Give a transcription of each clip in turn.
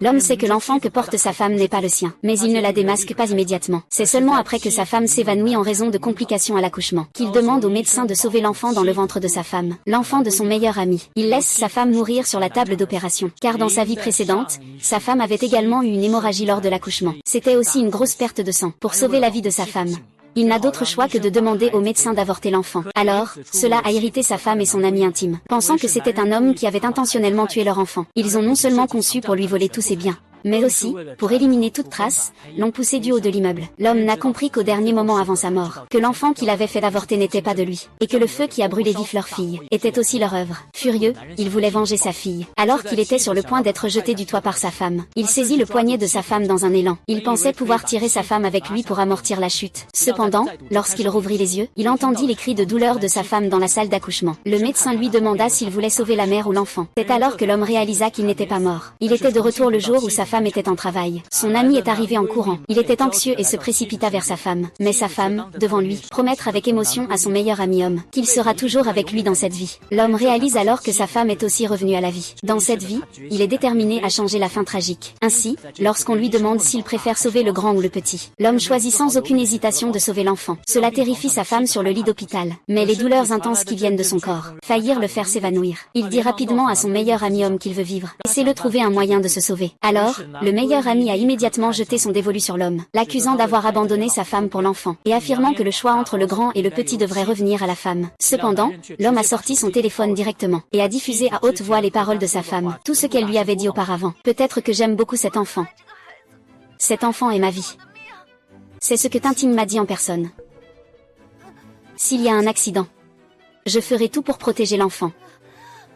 L'homme sait que l'enfant que porte sa femme n'est pas le sien, mais il ne la démasque pas immédiatement. C'est seulement après que sa femme s'évanouit en raison de complications à l'accouchement, qu'il demande au médecin de sauver l'enfant dans le ventre de sa femme, l'enfant de son meilleur ami. Il laisse sa femme mourir sur la table d'opération, car dans sa vie précédente, sa femme avait également eu une hémorragie lors de l'accouchement. C'était aussi une grosse perte de sang. Pour sauver la vie de sa femme, il n'a d'autre choix que de demander au médecin d'avorter l'enfant. Alors, cela a irrité sa femme et son ami intime, pensant que c'était un homme qui avait intentionnellement tué leur enfant. Ils ont non seulement conçu pour lui voler tous ses biens, mais aussi, pour éliminer toute trace, l'ont poussé du haut de l'immeuble. L'homme n'a compris qu'au dernier moment avant sa mort, que l'enfant qu'il avait fait avorter n'était pas de lui, et que le feu qui a brûlé vif leur fille, était aussi leur œuvre. Furieux, il voulait venger sa fille. Alors qu'il était sur le point d'être jeté du toit par sa femme, il saisit le poignet de sa femme dans un élan. Il pensait pouvoir tirer sa femme avec lui pour amortir la chute. Cependant, lorsqu'il rouvrit les yeux, il entendit les cris de douleur de sa femme dans la salle d'accouchement. Le médecin lui demanda s'il voulait sauver la mère ou l'enfant. C'est alors que l'homme réalisa qu'il n'était pas mort. Il était de retour le jour où sa femme était en travail. Son ami est arrivé en courant. Il était anxieux et se précipita vers sa femme. Mais sa femme, devant lui, promettre avec émotion à son meilleur ami homme qu'il sera toujours avec lui dans cette vie. L'homme réalise alors que sa femme est aussi revenue à la vie. Dans cette vie, il est déterminé à changer la fin tragique. Ainsi, lorsqu'on lui demande s'il préfère sauver le grand ou le petit, l'homme choisit sans aucune hésitation de sauver l'enfant. Cela terrifie sa femme sur le lit d'hôpital. Mais les douleurs intenses qui viennent de son corps faillirent le faire s'évanouir. Il dit rapidement à son meilleur ami homme qu'il veut vivre. Laissez-le trouver un moyen de se sauver. Alors, le meilleur ami a immédiatement jeté son dévolu sur l'homme, l'accusant d'avoir abandonné sa femme pour l'enfant, et affirmant que le choix entre le grand et le petit devrait revenir à la femme. Cependant, l'homme a sorti son téléphone directement, et a diffusé à haute voix les paroles de sa femme, tout ce qu'elle lui avait dit auparavant. Peut-être que j'aime beaucoup cet enfant. Cet enfant est ma vie. C'est ce que Tintine m'a dit en personne. S'il y a un accident, je ferai tout pour protéger l'enfant,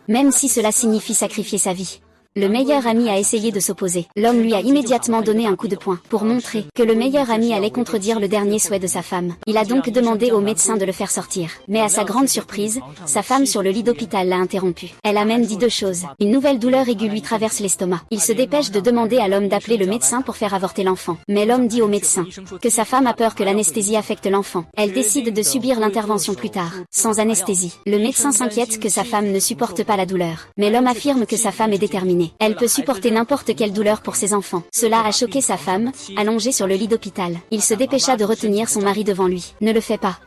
même si cela signifie sacrifier sa vie. Le meilleur ami a essayé de s'opposer. L'homme lui a immédiatement donné un coup de poing, pour montrer que le meilleur ami allait contredire le dernier souhait de sa femme. Il a donc demandé au médecin de le faire sortir. Mais à sa grande surprise, sa femme sur le lit d'hôpital l'a interrompu. Elle a même dit deux choses. Une nouvelle douleur aiguë lui traverse l'estomac. Il se dépêche de demander à l'homme d'appeler le médecin pour faire avorter l'enfant. Mais l'homme dit au médecin que sa femme a peur que l'anesthésie affecte l'enfant. Elle décide de subir l'intervention plus tard, sans anesthésie. Le médecin s'inquiète que sa femme ne supporte pas la douleur. Mais l'homme affirme que sa femme est déterminée. Elle peut supporter n'importe quelle douleur pour ses enfants. Cela a choqué sa femme, allongée sur le lit d'hôpital. Il se dépêcha de retenir son mari devant lui. Ne le fais pas.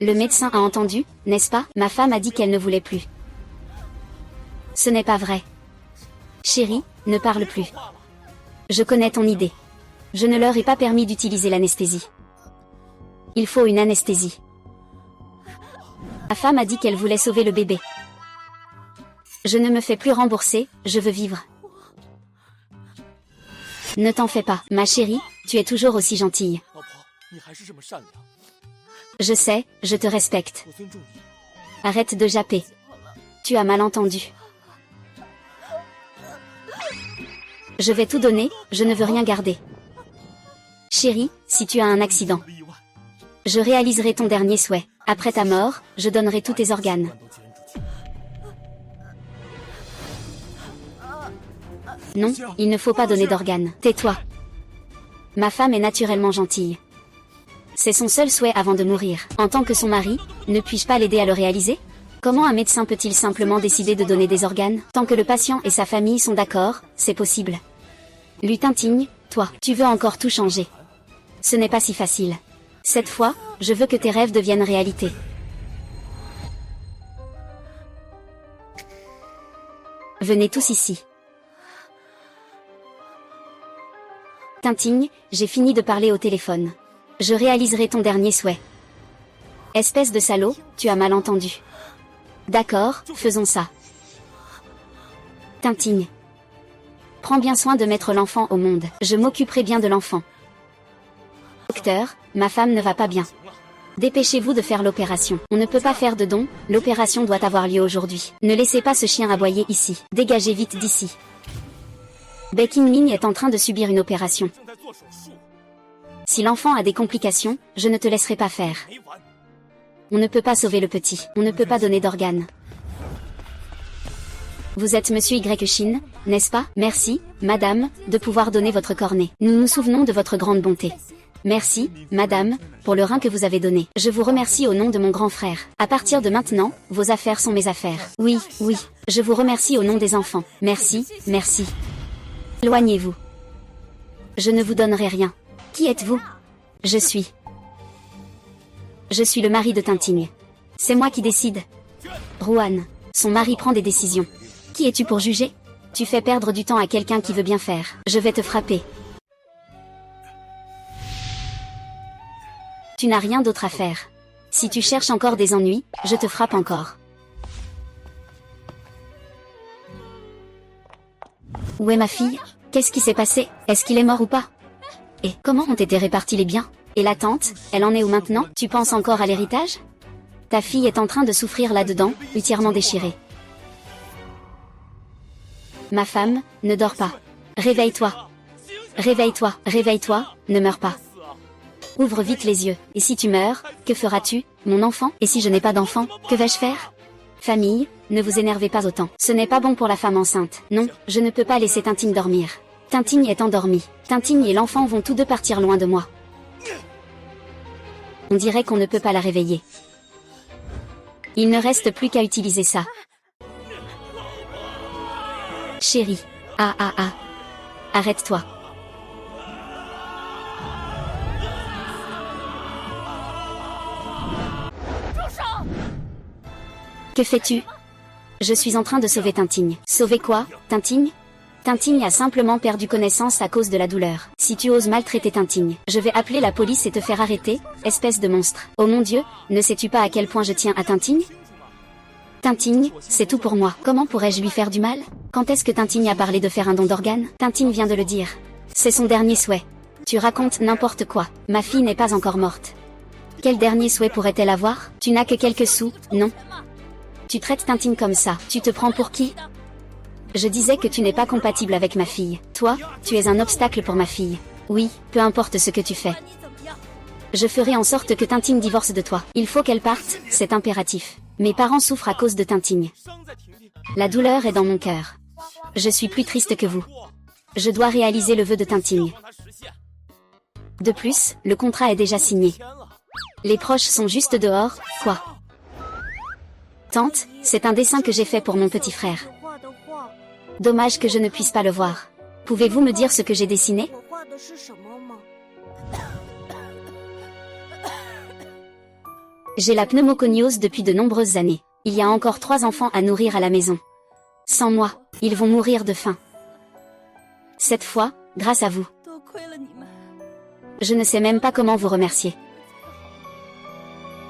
Le médecin a entendu, n'est-ce pas? Ma femme a dit qu'elle ne voulait plus. Ce n'est pas vrai. Chérie, ne parle plus. Je connais ton idée. Je ne leur ai pas permis d'utiliser l'anesthésie. Il faut une anesthésie. Ma femme a dit qu'elle voulait sauver le bébé. Je ne me fais plus rembourser, je veux vivre. Ne t'en fais pas, ma chérie, tu es toujours aussi gentille. Je sais, je te respecte. Arrête de japper. Tu as mal entendu. Je vais tout donner, je ne veux rien garder. Chérie, si tu as un accident, je réaliserai ton dernier souhait. Après ta mort, je donnerai tous tes organes. Non, il ne faut pas donner d'organes. Tais-toi. Ma femme est naturellement gentille. C'est son seul souhait avant de mourir. En tant que son mari, ne puis-je pas l'aider à le réaliser? Comment un médecin peut-il simplement décider de donner des organes? Tant que le patient et sa famille sont d'accord, c'est possible. Tintine, toi, tu veux encore tout changer. Ce n'est pas si facile. Cette fois, je veux que tes rêves deviennent réalité. Venez tous ici. Tintine, j'ai fini de parler au téléphone. Je réaliserai ton dernier souhait. Espèce de salaud, tu as mal entendu. D'accord, faisons ça. Tintine. Prends bien soin de mettre l'enfant au monde. Je m'occuperai bien de l'enfant. Docteur, ma femme ne va pas bien. Dépêchez-vous de faire l'opération. On ne peut pas faire de don, l'opération doit avoir lieu aujourd'hui. Ne laissez pas ce chien aboyer ici. Dégagez vite d'ici. Baekin Ming est en train de subir une opération. Si l'enfant a des complications, je ne te laisserai pas faire. On ne peut pas sauver le petit. On ne peut pas donner d'organes. Vous êtes Monsieur Y. Shin, n'est-ce pas? Merci, madame, de pouvoir donner votre cornet. Nous nous souvenons de votre grande bonté. Merci, madame, pour le rein que vous avez donné. Je vous remercie au nom de mon grand frère. À partir de maintenant, vos affaires sont mes affaires. Oui, oui, je vous remercie au nom des enfants. Merci, merci. Éloignez-vous. Je ne vous donnerai rien. Qui êtes-vous? Je suis le mari de Tintigne. C'est moi qui décide. Ruan. Son mari prend des décisions. Qui es-tu pour juger? Tu fais perdre du temps à quelqu'un qui veut bien faire. Je vais te frapper. Tu n'as rien d'autre à faire. Si tu cherches encore des ennuis, je te frappe encore. Où est ma fille? Qu'est-ce qui s'est passé? Est-ce qu'il est mort ou pas? Et comment ont été répartis les biens? Et la tante, elle en est où maintenant? Tu penses encore à l'héritage? Ta fille est en train de souffrir là-dedans, entièrement déchirée. Ma femme, ne dors pas. Réveille-toi. Réveille-toi, réveille-toi, ne meurs pas. Ouvre vite les yeux. Et si tu meurs, que feras-tu, mon enfant? Et si je n'ai pas d'enfant, que vais-je faire? Famille, ne vous énervez pas autant. Ce n'est pas bon pour la femme enceinte. Non, je ne peux pas laisser Tintigne dormir. Tintigne est endormie. Tintigne et l'enfant vont tous deux partir loin de moi. On dirait qu'on ne peut pas la réveiller. Il ne reste plus qu'à utiliser ça. Chérie. Ah. Arrête-toi. Que fais-tu? Je suis en train de sauver Tintigne. Sauver quoi, Tintigne? Tintigne a simplement perdu connaissance à cause de la douleur. Si tu oses maltraiter Tintigne, je vais appeler la police et te faire arrêter, espèce de monstre. Oh mon Dieu, ne sais-tu pas à quel point je tiens à Tintigne? Tintigne, c'est tout pour moi. Comment pourrais-je lui faire du mal? Quand est-ce que Tintigne a parlé de faire un don d'organes? Tintigne vient de le dire. C'est son dernier souhait. Tu racontes n'importe quoi. Ma fille n'est pas encore morte. Quel dernier souhait pourrait-elle avoir? Tu n'as que quelques sous, non? Tu traites Tintigne comme ça. Tu te prends pour qui? Je disais que tu n'es pas compatible avec ma fille. Toi, tu es un obstacle pour ma fille. Oui, peu importe ce que tu fais. Je ferai en sorte que Tintigne divorce de toi. Il faut qu'elle parte, c'est impératif. Mes parents souffrent à cause de Tintigne. La douleur est dans mon cœur. Je suis plus triste que vous. Je dois réaliser le vœu de Tintigne. De plus, le contrat est déjà signé. Les proches sont juste dehors, quoi. Tante, c'est un dessin que j'ai fait pour mon petit frère. Dommage que je ne puisse pas le voir. Pouvez-vous me dire ce que j'ai dessiné? J'ai la pneumoconiose depuis de nombreuses années. Il y a encore 3 enfants à nourrir à la maison. Sans moi, ils vont mourir de faim. Cette fois, grâce à vous. Je ne sais même pas comment vous remercier.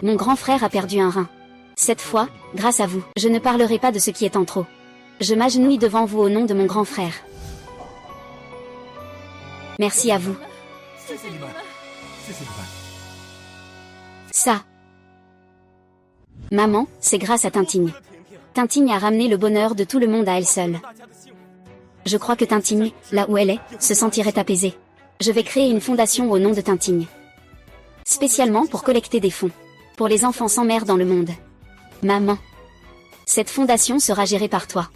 Mon grand frère a perdu un rein. Cette fois, grâce à vous, je ne parlerai pas de ce qui est en trop. Je m'agenouille devant vous au nom de mon grand frère. Merci à vous. Ça. Maman, c'est grâce à Tintigne. Tintigne a ramené le bonheur de tout le monde à elle seule. Je crois que Tintigne, là où elle est, se sentirait apaisée. Je vais créer une fondation au nom de Tintigne. Spécialement pour collecter des fonds. Pour les enfants sans mère dans le monde. Maman. Cette fondation sera gérée par toi.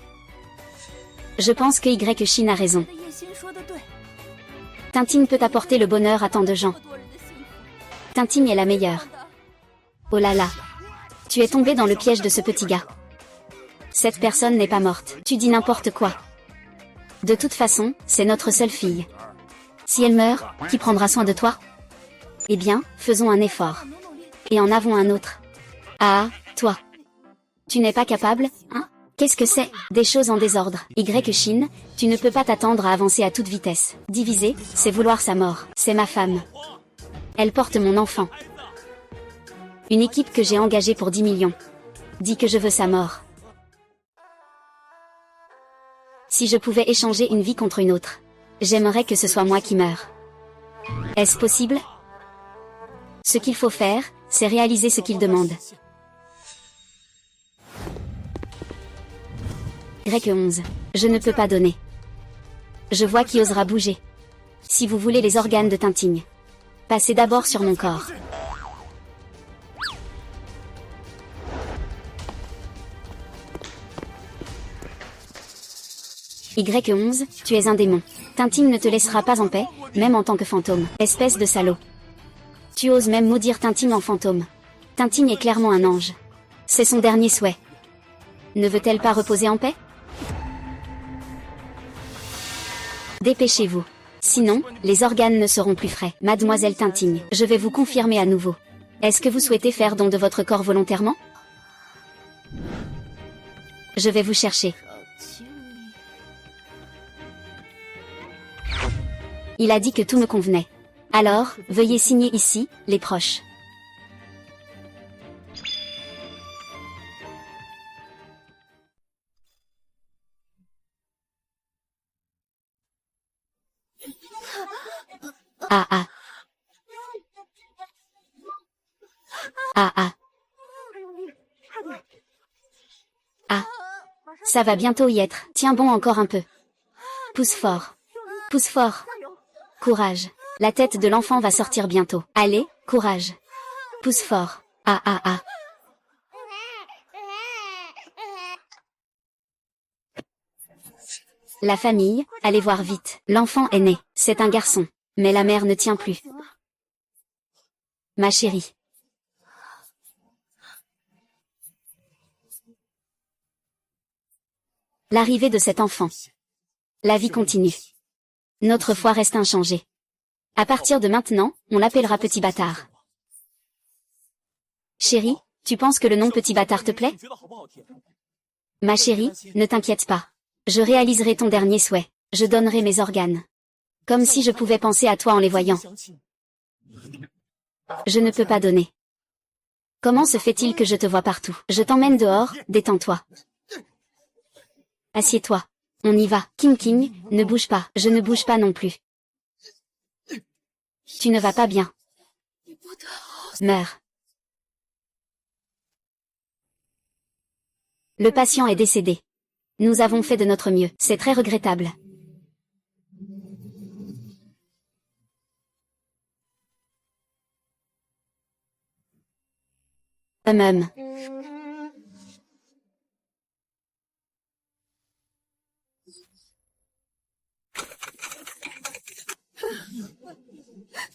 Je pense que Chine a raison. Tintigne peut apporter le bonheur à tant de gens. Tintigne est la meilleure. Oh là là. Tu es tombé dans le piège de ce petit gars. Cette personne n'est pas morte. Tu dis n'importe quoi. De toute façon, c'est notre seule fille. Si elle meurt, qui prendra soin de toi? Eh bien, faisons un effort. Et en avons un autre. Ah, toi. Tu n'es pas capable, hein? Qu'est-ce que c'est? Des choses en désordre. Chine, tu ne peux pas t'attendre à avancer à toute vitesse. Diviser, c'est vouloir sa mort. C'est ma femme. Elle porte mon enfant. Une équipe que j'ai engagée pour 10 millions. Dit que je veux sa mort. Si je pouvais échanger une vie contre une autre, j'aimerais que ce soit moi qui meure. Est-ce possible? Ce qu'il faut faire, c'est réaliser ce qu'il demande. Grec 11. Je ne peux pas donner. Je vois qui osera bouger. Si vous voulez les organes de Tintigne, passez d'abord sur mon corps. Y11, tu es un démon. Tintigne ne te laissera pas en paix, même en tant que fantôme. Espèce de salaud. Tu oses même maudire Tintin en fantôme. Tintin est clairement un ange. C'est son dernier souhait. Ne veut-elle pas reposer en paix? Dépêchez-vous. Sinon, les organes ne seront plus frais. Mademoiselle Tintin, je vais vous confirmer à nouveau. Est-ce que vous souhaitez faire don de votre corps volontairement? Je vais vous chercher. Il a dit que tout me convenait. Alors, veuillez signer ici, les proches. Ah ah. Ah ah. Ah. Ça va bientôt y être. Tiens bon encore un peu. Pousse fort. Pousse fort. Courage. La tête de l'enfant va sortir bientôt. Allez, courage. Pousse fort. Ah ah ah. La famille, allez voir vite. L'enfant est né. C'est un garçon. Mais la mère ne tient plus. Ma chérie. L'arrivée de cet enfant. La vie continue. Notre foi reste inchangée. À partir de maintenant, on l'appellera Petit Bâtard. Chérie, tu penses que le nom Petit Bâtard te plaît? Ma chérie, ne t'inquiète pas. Je réaliserai ton dernier souhait. Je donnerai mes organes. Comme si je pouvais penser à toi en les voyant. Je ne peux pas donner. Comment se fait-il que je te vois partout? Je t'emmène dehors, détends-toi. Assieds-toi. On y va. King King, ne bouge pas. Je ne bouge pas non plus. Tu ne vas pas bien. Meurs. Le patient est décédé. Nous avons fait de notre mieux. C'est très regrettable. Hum.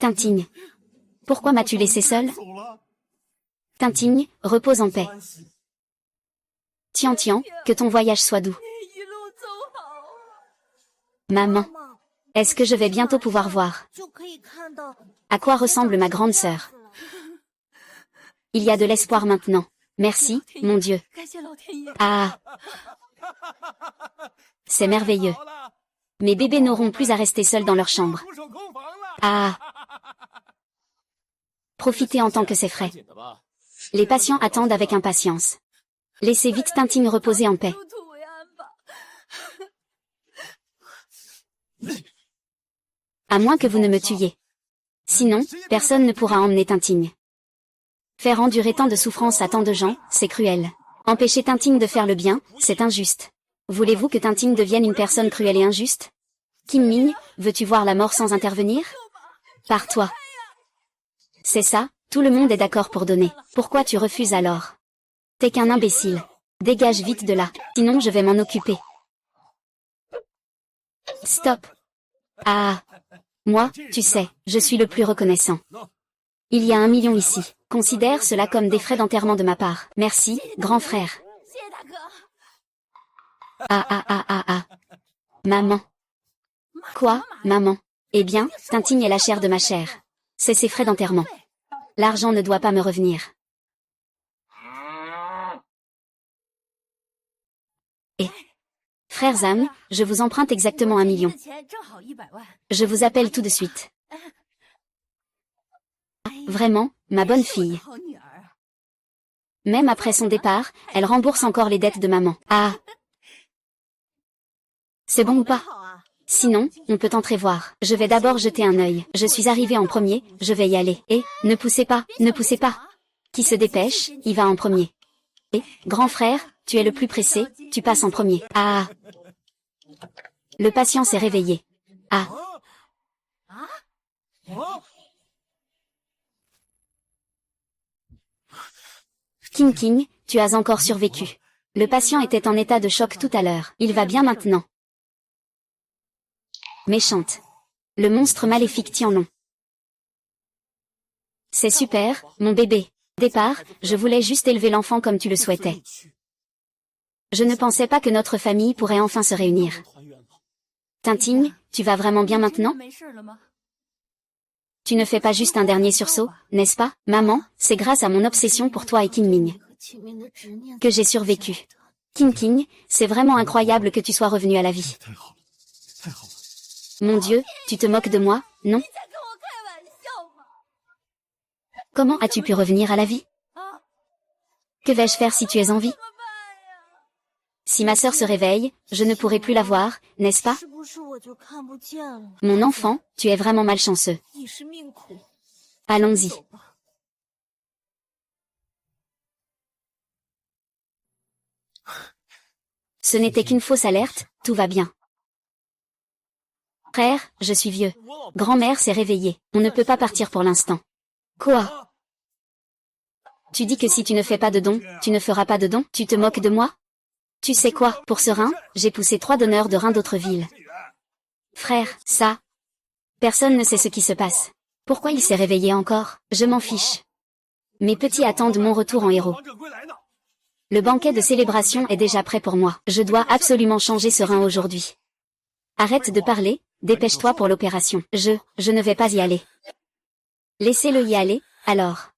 Tintin. Pourquoi m'as-tu laissé seule? Tintin, repose en paix. Tian Tian, que ton voyage soit doux. Maman. Est-ce que je vais bientôt pouvoir voir? À quoi ressemble ma grande sœur? Il y a de l'espoir maintenant. Merci, mon Dieu. Ah. C'est merveilleux. Mes bébés n'auront plus à rester seuls dans leur chambre. Ah. Profitez en tant que c'est frais. Les patients attendent avec impatience. Laissez vite Tintin reposer en paix. À moins que vous ne me tuiez. Sinon, personne ne pourra emmener Tintin. Faire endurer tant de souffrances à tant de gens, c'est cruel. Empêcher Tintin de faire le bien, c'est injuste. Voulez-vous que Tintin devienne une personne cruelle et injuste? Kim Ming, veux-tu voir la mort sans intervenir? Pars-toi. C'est ça, tout le monde est d'accord pour donner. Pourquoi tu refuses alors? T'es qu'un imbécile. Dégage vite de là, sinon je vais m'en occuper. Stop. Ah. Moi, tu sais, je suis le plus reconnaissant. Il y a 1 million ici. Considère cela comme des frais d'enterrement de ma part. Merci, grand frère. Ah ah ah ah ah. Maman. Quoi, maman? Eh bien, Tintin est la chair de ma chair. C'est ses frais d'enterrement. L'argent ne doit pas me revenir. Et frère Zhang, je vous emprunte exactement 1 million. Je vous appelle tout de suite. Vraiment, ma bonne fille. Même après son départ, elle rembourse encore les dettes de maman. Ah. C'est bon ou pas? Sinon, on peut entrer voir. Je vais d'abord jeter un œil. Je suis arrivé en premier, je vais y aller. Et, ne poussez pas, ne poussez pas. Qui se dépêche, il va en premier. Et, grand frère, tu es le plus pressé, tu passes en premier. Ah. Le patient s'est réveillé. Ah. King King, tu as encore survécu. Le patient était en état de choc tout à l'heure. Il va bien maintenant. Méchante. Le monstre maléfique Tianlong. C'est super, mon bébé. Départ, je voulais juste élever l'enfant comme tu le souhaitais. Je ne pensais pas que notre famille pourrait enfin se réunir. Tintigne, tu vas vraiment bien maintenant? Tu ne fais pas juste un dernier sursaut, n'est-ce pas? Maman, c'est grâce à mon obsession pour toi et Qingming que j'ai survécu. Qing, c'est vraiment incroyable que tu sois revenu à la vie. Mon Dieu, tu te moques de moi, non? Comment as-tu pu revenir à la vie? Que vais-je faire si tu es en vie? Si ma sœur se réveille, je ne pourrai plus la voir, n'est-ce pas? Mon enfant, tu es vraiment malchanceux. Allons-y. Ce n'était qu'une fausse alerte, tout va bien. Frère, je suis vieux. Grand-mère s'est réveillée. On ne peut pas partir pour l'instant. Quoi? Tu dis que si tu ne fais pas de don, tu ne feras pas de don? Tu te moques de moi? Tu sais quoi, pour ce rein, j'ai poussé 3 donneurs de reins d'autres villes. Frère, ça... Personne ne sait ce qui se passe. Pourquoi il s'est réveillé encore? Je m'en fiche. Mes petits attendent mon retour en héros. Le banquet de célébration est déjà prêt pour moi. Je dois absolument changer ce rein aujourd'hui. Arrête de parler, dépêche-toi pour l'opération. Je ne vais pas y aller. Laissez-le y aller, alors.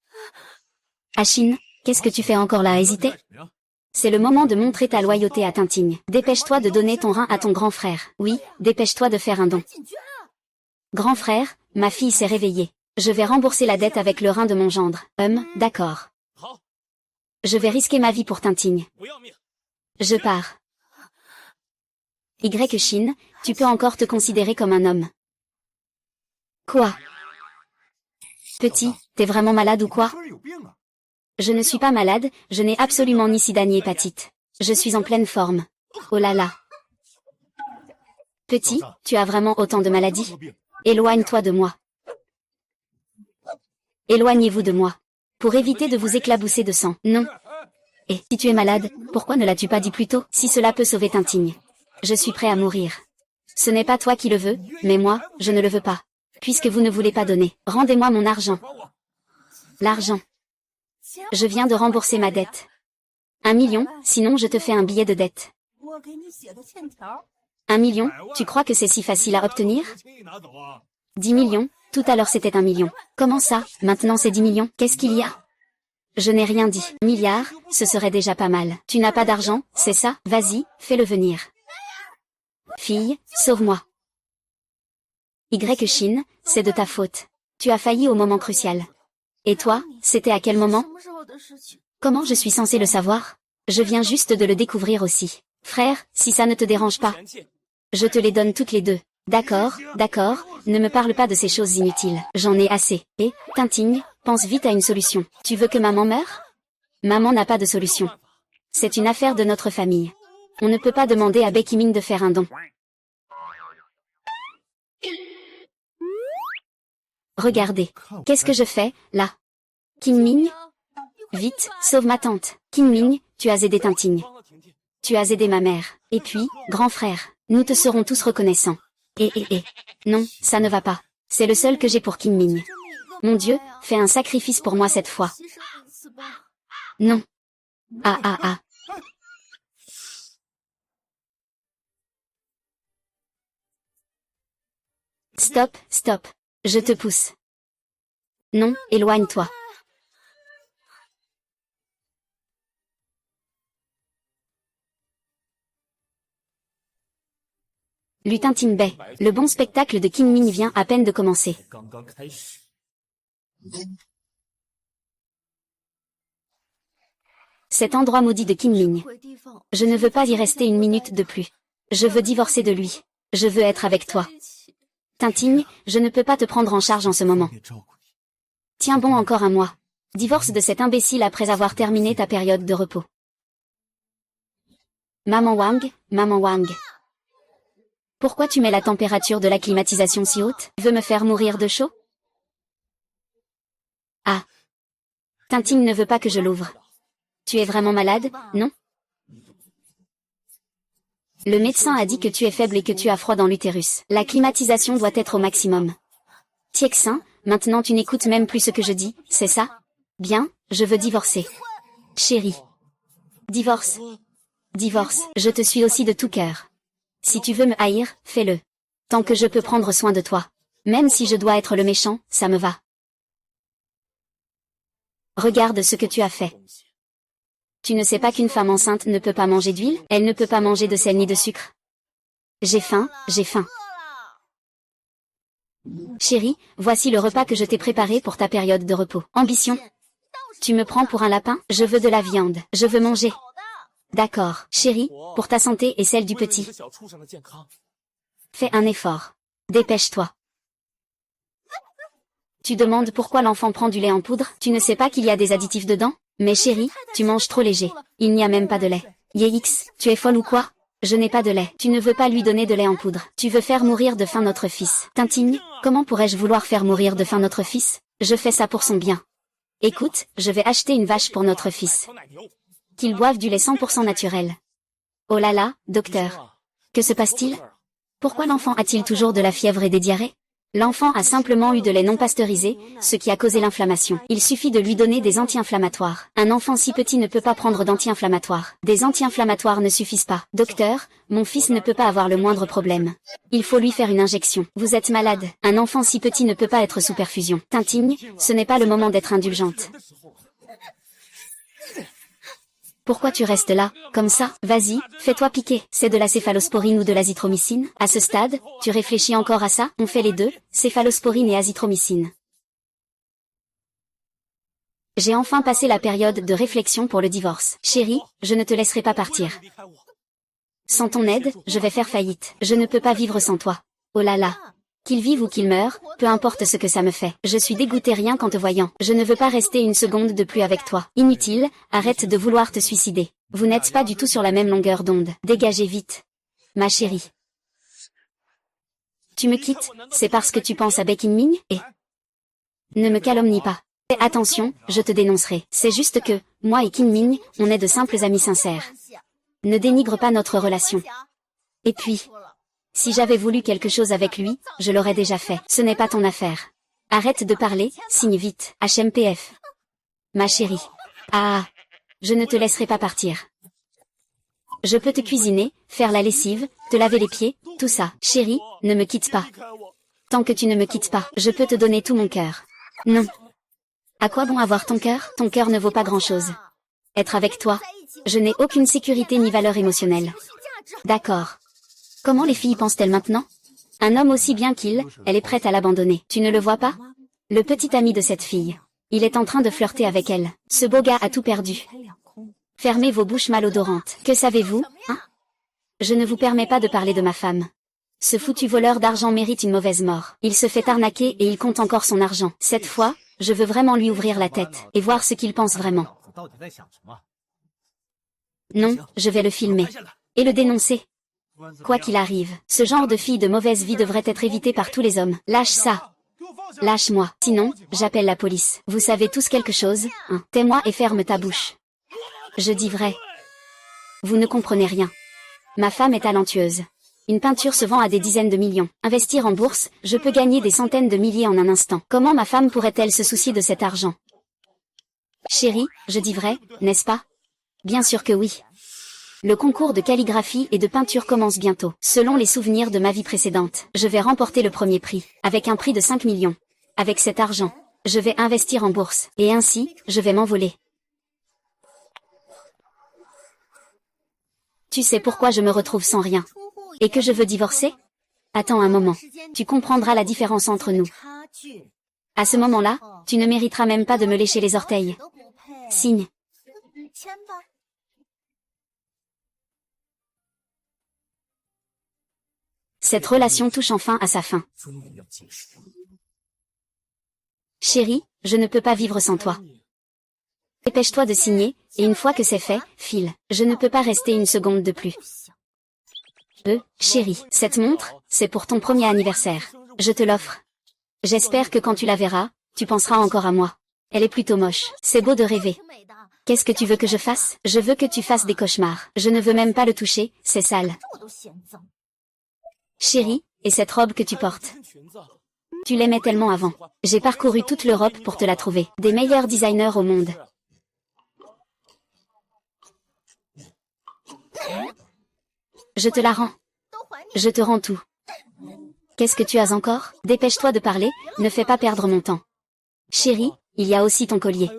Achine, qu'est-ce que tu fais encore là à hésiter? C'est le moment de montrer ta loyauté à Tintigne. Dépêche-toi de donner ton rein à ton grand frère. Oui, dépêche-toi de faire un don. Grand frère, ma fille s'est réveillée. Je vais rembourser la dette avec le rein de mon gendre. D'accord. Je vais risquer ma vie pour Tintigne. Je pars. Chine, tu peux encore te considérer comme un homme. Quoi? Petit, t'es vraiment malade ou quoi? Je ne suis pas malade, je n'ai absolument ni sida ni hépatite. Je suis en pleine forme. Oh là là. Petit, tu as vraiment autant de maladies? Éloigne-toi de moi. Éloignez-vous de moi. Pour éviter de vous éclabousser de sang. Non. Et, si tu es malade, pourquoi ne l'as-tu pas dit plus tôt? Si cela peut sauver Tintigne. Je suis prêt à mourir. Ce n'est pas toi qui le veux, mais moi, je ne le veux pas. Puisque vous ne voulez pas donner, rendez-moi mon argent. L'argent. Je viens de rembourser ma dette. 1 million, sinon je te fais un billet de dette. 1 million, tu crois que c'est si facile à obtenir? 10 millions, tout à l'heure c'était 1 million. Comment ça, maintenant c'est 10 millions? Qu'est-ce qu'il y a? Je n'ai rien dit. Milliards, ce serait déjà pas mal. Tu n'as pas d'argent, c'est ça? Vas-y, fais-le venir. Fille, sauve-moi. Chine, c'est de ta faute. Tu as failli au moment crucial. Et toi, c'était à quel moment? Comment je suis censé le savoir? Je viens juste de le découvrir aussi. Frère, si ça ne te dérange pas. Je te les donne toutes les deux. D'accord, ne me parle pas de ces choses inutiles. J'en ai assez. Et, Tintigne, pense vite à une solution. Tu veux que maman meure? Maman n'a pas de solution. C'est une affaire de notre famille. On ne peut pas demander à Qingming de faire un don. Regardez. Qu'est-ce que je fais, là? Qingming? Vite, sauve ma tante. Qingming, tu as aidé Tintigne. Tu as aidé ma mère. Et puis, grand frère, nous te serons tous reconnaissants. Non, ça ne va pas. C'est le seul que j'ai pour Qingming. Mon Dieu, fais un sacrifice pour moi cette fois. Non. Ah. Stop. Je te pousse. Non, éloigne-toi. Lutin Tinbei, le bon spectacle de Qingming vient à peine de commencer. Cet endroit maudit de Qingming. Je ne veux pas y rester une minute de plus. Je veux divorcer de lui. Je veux être avec toi. Tintigne, je ne peux pas te prendre en charge en ce moment. Tiens bon encore un mois. Divorce de cet imbécile après avoir terminé ta période de repos. Maman Wang. Pourquoi tu mets la température de la climatisation si haute? Veux me faire mourir de chaud? Ah. Tintigne ne veut pas que je l'ouvre. Tu es vraiment malade, non? Le médecin a dit que tu es faible et que tu as froid dans l'utérus. La climatisation doit être au maximum. Tiexin, Maintenant tu n'écoutes même plus ce que je dis, c'est ça? Bien, je veux divorcer. Chérie. Divorce. Divorce, je te suis aussi de tout cœur. Si tu veux me haïr, fais-le. Tant que je peux prendre soin de toi. Même si je dois être le méchant, ça me va. Regarde ce que tu as fait. Tu ne sais pas qu'une femme enceinte ne peut pas manger d'huile, elle ne peut pas manger de sel ni de sucre. J'ai faim, j'ai faim. Chérie, voici le repas que je t'ai préparé pour ta période de repos. Ambition. Tu me prends pour un lapin? Je veux de la viande, je veux manger. D'accord, chérie, pour ta santé et celle du petit. Fais un effort. Dépêche-toi. Tu demandes pourquoi l'enfant prend du lait en poudre? Tu ne sais pas qu'il y a des additifs dedans? Mais chérie, tu manges trop léger. Il n'y a même pas de lait. Yéix, tu es folle ou quoi? Je n'ai pas de lait. Tu ne veux pas lui donner de lait en poudre. Tu veux faire mourir de faim notre fils. Tintigne, comment pourrais-je vouloir faire mourir de faim notre fils? Je fais ça pour son bien. Écoute, je vais acheter une vache pour notre fils. Qu'il boive du lait 100% naturel. Oh là là, docteur. Que se passe-t-il? Pourquoi l'enfant a-t-il toujours de la fièvre et des diarrhées? L'enfant a simplement eu de lait non pasteurisé, ce qui a causé l'inflammation. Il suffit de lui donner des anti-inflammatoires. Un enfant si petit ne peut pas prendre d'anti-inflammatoires. Des anti-inflammatoires ne suffisent pas. Docteur, mon fils ne peut pas avoir le moindre problème. Il faut lui faire une injection. Vous êtes malade. Un enfant si petit ne peut pas être sous perfusion. Tintigne, ce n'est pas le moment d'être indulgente. Pourquoi tu restes là, comme ça? Vas-y, fais-toi piquer. C'est de la céphalosporine ou de l'azithromycine? À ce stade, tu réfléchis encore à ça? On fait les deux, céphalosporine et azithromycine. J'ai enfin passé la période de réflexion pour le divorce. Chérie, je ne te laisserai pas partir. Sans ton aide, je vais faire faillite. Je ne peux pas vivre sans toi. Oh là là. Qu'il vive ou qu'il meure, peu importe ce que ça me fait. Je suis dégoûtée rien qu'en te voyant. Je ne veux pas rester une seconde de plus avec toi. Inutile, arrête de vouloir te suicider. Vous n'êtes pas du tout sur la même longueur d'onde. Dégagez vite. Ma chérie. Tu me quittes, c'est parce que tu penses à Baek In-min, et... Ne me calomnie pas. Fais attention, je te dénoncerai. C'est juste que, moi et Min, on est de simples amis sincères. Ne dénigre pas notre relation. Et puis... Si j'avais voulu quelque chose avec lui, je l'aurais déjà fait. Ce n'est pas ton affaire. Arrête de parler, signe vite. HMPF. Ma chérie. Ah. Je ne te laisserai pas partir. Je peux te cuisiner, faire la lessive, te laver les pieds, tout ça. Chérie, ne me quitte pas. Tant que tu ne me quittes pas, je peux te donner tout mon cœur. Non. À quoi bon avoir ton cœur? Ton cœur ne vaut pas grand-chose. Être avec toi, je n'ai aucune sécurité ni valeur émotionnelle. D'accord. Comment les filles pensent-elles maintenant? Un homme aussi bien qu'il, elle est prête à l'abandonner. Tu ne le vois pas? Le petit ami de cette fille. Il est en train de flirter avec elle. Ce beau gars a tout perdu. Fermez vos bouches malodorantes. Que savez-vous, hein? Je ne vous permets pas de parler de ma femme. Ce foutu voleur d'argent mérite une mauvaise mort. Il se fait arnaquer et il compte encore son argent. Cette fois, je veux vraiment lui ouvrir la tête, et voir ce qu'il pense vraiment. Non, je vais le filmer. Et le dénoncer. Quoi qu'il arrive, ce genre de fille de mauvaise vie devrait être évité par tous les hommes. Lâche ça. Lâche-moi. Sinon, j'appelle la police. Vous savez tous quelque chose, hein? Tais-moi et ferme ta bouche. Je dis vrai. Vous ne comprenez rien. Ma femme est talentueuse. Une peinture se vend à des dizaines de millions. Investir en bourse, je peux gagner des centaines de milliers en un instant. Comment ma femme pourrait-elle se soucier de cet argent? Chérie, je dis vrai, n'est-ce pas? Bien sûr que oui. Le concours de calligraphie et de peinture commence bientôt. Selon les souvenirs de ma vie précédente, je vais remporter le premier prix, avec un prix de 5 millions. Avec cet argent, je vais investir en bourse, et ainsi, je vais m'envoler. Tu sais pourquoi je me retrouve sans rien? Et que je veux divorcer? Attends un moment. Tu comprendras la différence entre nous. À ce moment-là, tu ne mériteras même pas de me lécher les orteils. Signe. Cette relation touche enfin à sa fin. Chérie, je ne peux pas vivre sans toi. Dépêche-toi de signer, et une fois que c'est fait, file. Je ne peux pas rester une seconde de plus. Chérie, cette montre, c'est pour ton premier anniversaire. Je te l'offre. J'espère que quand tu la verras, tu penseras encore à moi. Elle est plutôt moche. C'est beau de rêver. Qu'est-ce que tu veux que je fasse? Je veux que tu fasses des cauchemars. Je ne veux même pas le toucher, c'est sale. Chérie, et cette robe que tu portes? Tu l'aimais tellement avant. J'ai parcouru toute l'Europe pour te la trouver. Des meilleurs designers au monde. Je te la rends. Je te rends tout. Qu'est-ce que tu as encore? Dépêche-toi de parler, ne fais pas perdre mon temps. Chérie, il y a aussi ton collier.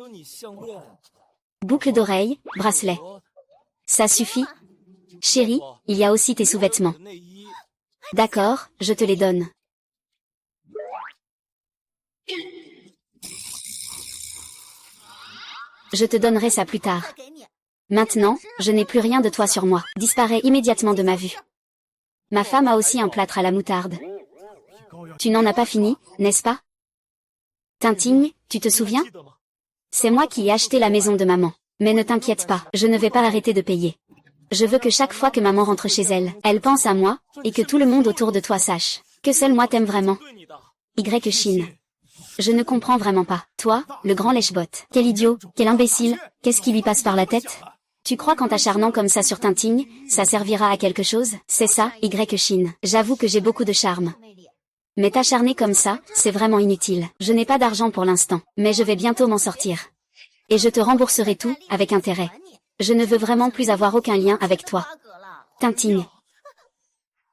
Boucle d'oreille, bracelet. Ça suffit? Chérie, il y a aussi tes sous-vêtements. D'accord, je te les donne. Je te donnerai ça plus tard. Maintenant, je n'ai plus rien de toi sur moi. Disparais immédiatement de ma vue. Ma femme a aussi un plâtre à la moutarde. Tu n'en as pas fini, n'est-ce pas? Tintigne, tu te souviens? C'est moi qui ai acheté la maison de maman. Mais ne t'inquiète pas, je ne vais pas arrêter de payer. Je veux que chaque fois que maman rentre chez elle, elle pense à moi, et que tout le monde autour de toi sache que seul moi t'aime vraiment. Y. Chine. Je ne comprends vraiment pas. Toi, le grand lèche-bot. Quel idiot, quel imbécile, qu'est-ce qui lui passe par la tête? Tu crois qu'en t'acharnant comme ça sur Tintigne, ça servira à quelque chose? C'est ça, Y. Chine. J'avoue que j'ai beaucoup de charme. Mais t'acharner comme ça, c'est vraiment inutile. Je n'ai pas d'argent pour l'instant, mais je vais bientôt m'en sortir. Et je te rembourserai tout, avec intérêt. Je ne veux vraiment plus avoir aucun lien avec toi. Tintigne.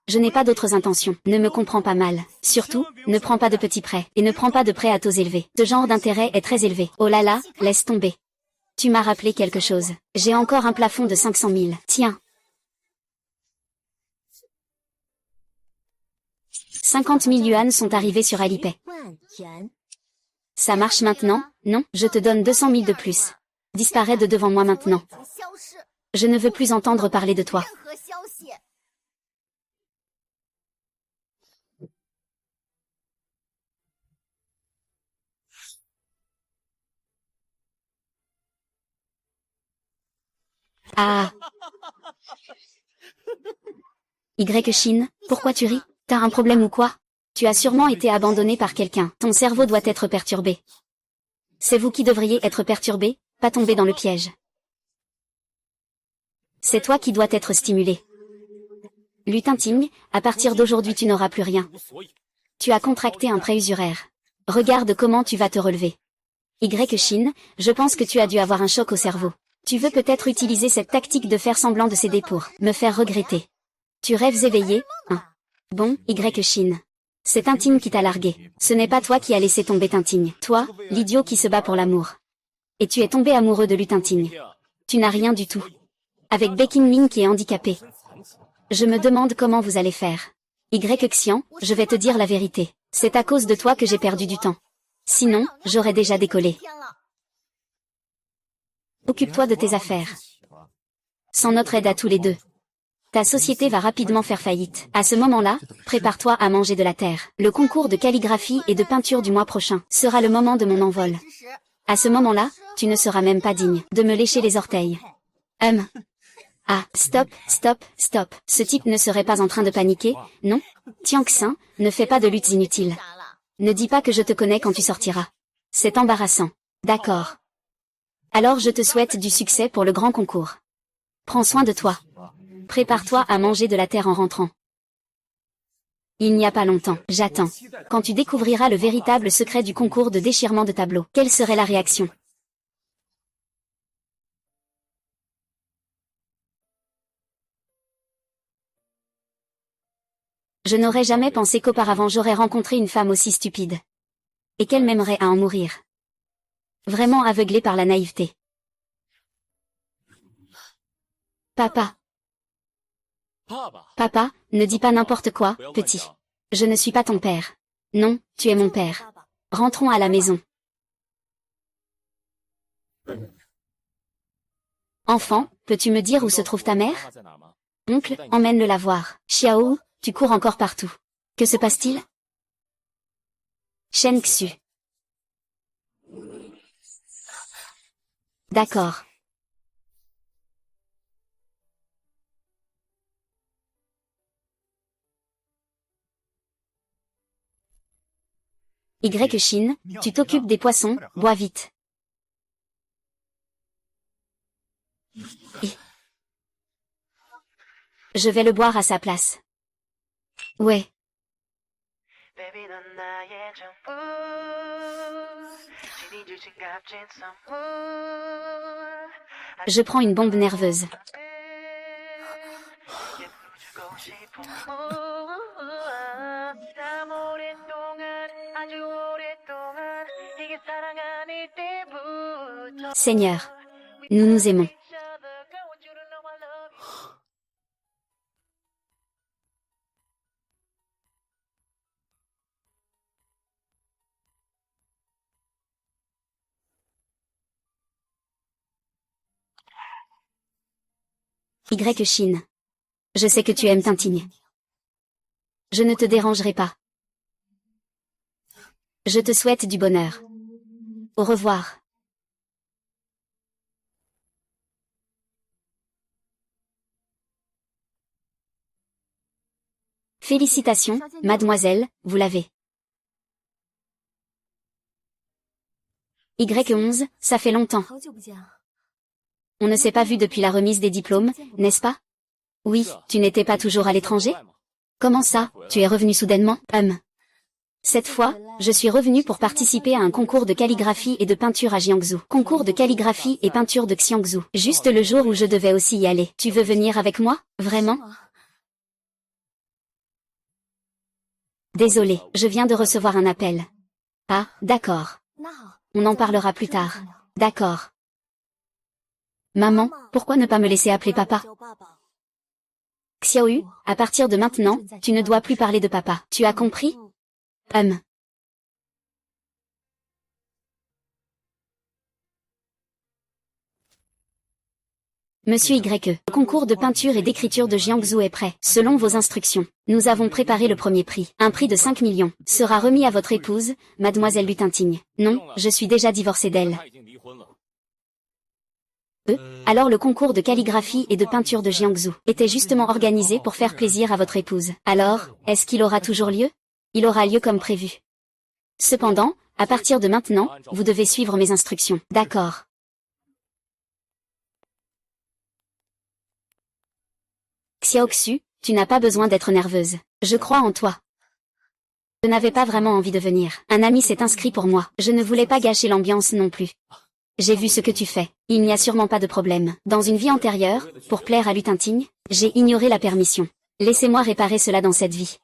Je n'ai pas d'autres intentions, ne me comprends pas mal. Surtout, ne prends pas de petits prêts, et ne prends pas de prêts à taux élevés. Ce genre d'intérêt est très élevé. Oh là là, laisse tomber. Tu m'as rappelé quelque chose. J'ai encore un plafond de 500 000. Tiens. 50 000 yuan sont arrivés sur Alipay. Ça marche maintenant, non? Je te donne 200 000 de plus. Disparais de devant moi maintenant. Je ne veux plus entendre parler de toi. Ah. Y. Chine, pourquoi tu ris? T'as un problème ou quoi? Tu as sûrement été abandonné par quelqu'un. Ton cerveau doit être perturbé. C'est vous qui devriez être perturbé, pas tomber dans le piège. C'est toi qui dois être stimulé. Tintigne, à partir d'aujourd'hui tu n'auras plus rien. Tu as contracté un prêt usuraire. Regarde comment tu vas te relever. Y. Chine, je pense que tu as dû avoir un choc au cerveau. Tu veux peut-être utiliser cette tactique de faire semblant de céder pour me faire regretter. Tu rêves éveillé, hein? Bon, Y. Chine. C'est Tintigne qui t'a largué. Ce n'est pas toi qui as laissé tomber Tintigne. Toi, l'idiot qui se bat pour l'amour. Et tu es tombé amoureux de Tintigne. Tu n'as rien du tout. Avec Baking Ming qui est handicapé. Je me demande comment vous allez faire. Y. Xian, je vais te dire la vérité. C'est à cause de toi que j'ai perdu du temps. Sinon, j'aurais déjà décollé. Occupe-toi de tes affaires. Sans notre aide à tous les deux. Ta société va rapidement faire faillite. À ce moment-là, prépare-toi à manger de la terre. Le concours de calligraphie et de peinture du mois prochain sera le moment de mon envol. À ce moment-là, tu ne seras même pas digne de me lécher les orteils. Ah, stop, stop, stop. Ce type ne serait pas en train de paniquer, non? Tianxin, ne fais pas de luttes inutiles. Ne dis pas que je te connais quand tu sortiras. C'est embarrassant. D'accord. Alors je te souhaite du succès pour le grand concours. Prends soin de toi. Prépare-toi à manger de la terre en rentrant. Il n'y a pas longtemps, j'attends. Quand tu découvriras le véritable secret du concours de déchirement de tableau, quelle serait la réaction? Je n'aurais jamais pensé qu'auparavant j'aurais rencontré une femme aussi stupide. Et qu'elle m'aimerait à en mourir. Vraiment aveuglée par la naïveté. Papa. Papa, ne dis pas n'importe quoi, petit. Je ne suis pas ton père. Non, tu es mon père. Rentrons à la maison. Enfant, peux-tu me dire où se trouve ta mère? Oncle, emmène-le la voir. Xiao, tu cours encore partout. Que se passe-t-il? Shen Xu. D'accord. Y. Chine, tu t'occupes des poissons, bois vite. Je vais le boire à sa place. Ouais. Je prends une bombe nerveuse. Seigneur, nous nous aimons. Y Chine. Je sais que tu aimes Tintigne. Je ne te dérangerai pas. Je te souhaite du bonheur. Au revoir. Félicitations, mademoiselle, vous l'avez. Y11, ça fait longtemps. On ne s'est pas vu depuis la remise des diplômes, n'est-ce pas? Oui, tu n'étais pas toujours à l'étranger? Comment ça, tu es revenu soudainement? Cette fois, je suis revenu pour participer à un concours de calligraphie et de peinture à Jiangsu. Concours de calligraphie et peinture de Xiangsu. Juste le jour où je devais aussi y aller. Tu veux venir avec moi? Vraiment? Désolé, je viens de recevoir un appel. Ah, d'accord. On en parlera plus tard. D'accord. Maman, pourquoi ne pas me laisser appeler papa? Xiaoyu, à partir de maintenant, tu ne dois plus parler de papa. Tu as compris? Monsieur Y, le concours de peinture et d'écriture de Jiangsu est prêt. Selon vos instructions, nous avons préparé le premier prix. Un prix de 5 millions sera remis à votre épouse, mademoiselle Lu Tintigne. Non, je suis déjà divorcée d'elle. Alors le concours de calligraphie et de peinture de Jiangsu était justement organisé pour faire plaisir à votre épouse. Alors, est-ce qu'il aura toujours lieu? Il aura lieu comme prévu. Cependant, à partir de maintenant, vous devez suivre mes instructions. D'accord. Xiaoxu, tu n'as pas besoin d'être nerveuse. Je crois en toi. Je n'avais pas vraiment envie de venir. Un ami s'est inscrit pour moi. Je ne voulais pas gâcher l'ambiance non plus. J'ai vu ce que tu fais. Il n'y a sûrement pas de problème. Dans une vie antérieure, pour plaire à Lu Tintigne, j'ai ignoré la permission. Laissez-moi réparer cela dans cette vie.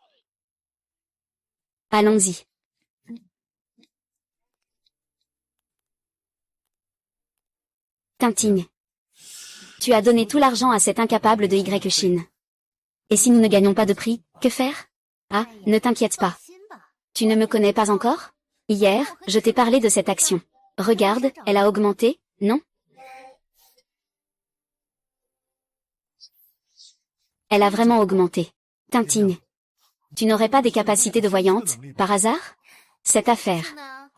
Allons-y. Tintigne. Tu as donné tout l'argent à cet incapable de Y Chine. Et si nous ne gagnons pas de prix, que faire? Ah, ne t'inquiète pas. Tu ne me connais pas encore? Hier, je t'ai parlé de cette action. Regarde, elle a augmenté, non? Elle a vraiment augmenté. Tintigne. Tu n'aurais pas des capacités de voyante, par hasard? Cette affaire.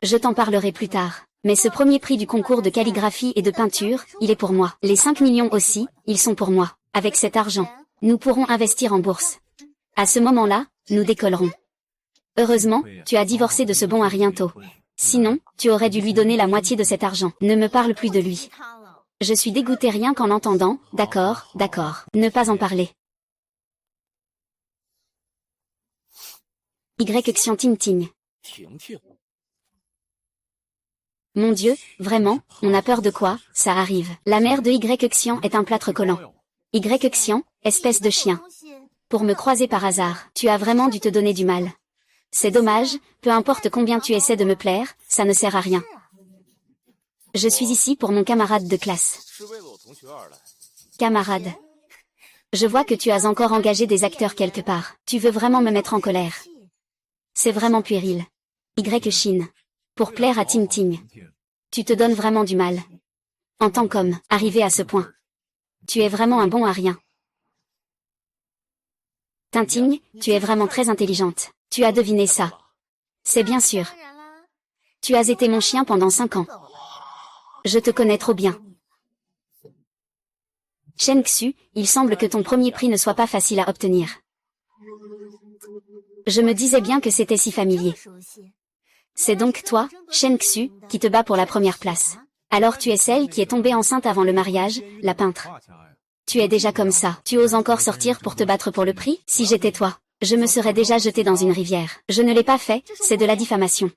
Je t'en parlerai plus tard. Mais ce premier prix du concours de calligraphie et de peinture, il est pour moi. Les 5 millions aussi, ils sont pour moi. Avec cet argent, nous pourrons investir en bourse. À ce moment-là, nous décollerons. Heureusement, tu as divorcé de ce bon Ariento. Sinon, tu aurais dû lui donner la moitié de cet argent. Ne me parle plus de lui. Je suis dégoûtée rien qu'en l'entendant. D'accord, d'accord. Ne pas en parler. Y Xian Tintigne. Mon Dieu, vraiment, on a peur de quoi? Ça arrive. La mère de Y Xian est un plâtre collant. Y Xian, espèce de chien. Pour me croiser par hasard, tu as vraiment dû te donner du mal. C'est dommage, peu importe combien tu essaies de me plaire, ça ne sert à rien. Je suis ici pour mon camarade de classe. Camarade. Je vois que tu as encore engagé des acteurs quelque part. Tu veux vraiment me mettre en colère. C'est vraiment puéril. Y Chine. Pour plaire à Tintigne. Tu te donnes vraiment du mal. En tant qu'homme, arrivé à ce point. Tu es vraiment un bon à rien. Tintigne, tu es vraiment très intelligente. Tu as deviné ça. C'est bien sûr. Tu as été mon chien pendant 5 ans. Je te connais trop bien. Shen Xu, il semble que ton premier prix ne soit pas facile à obtenir. Je me disais bien que c'était si familier. C'est donc toi, Shen Xu, qui te bats pour la première place. Alors tu es celle qui est tombée enceinte avant le mariage, la peintre. Tu es déjà comme ça. Tu oses encore sortir pour te battre pour le prix? Si j'étais toi, Je me serais déjà jeté dans une rivière. Je ne l'ai pas fait, c'est de la diffamation.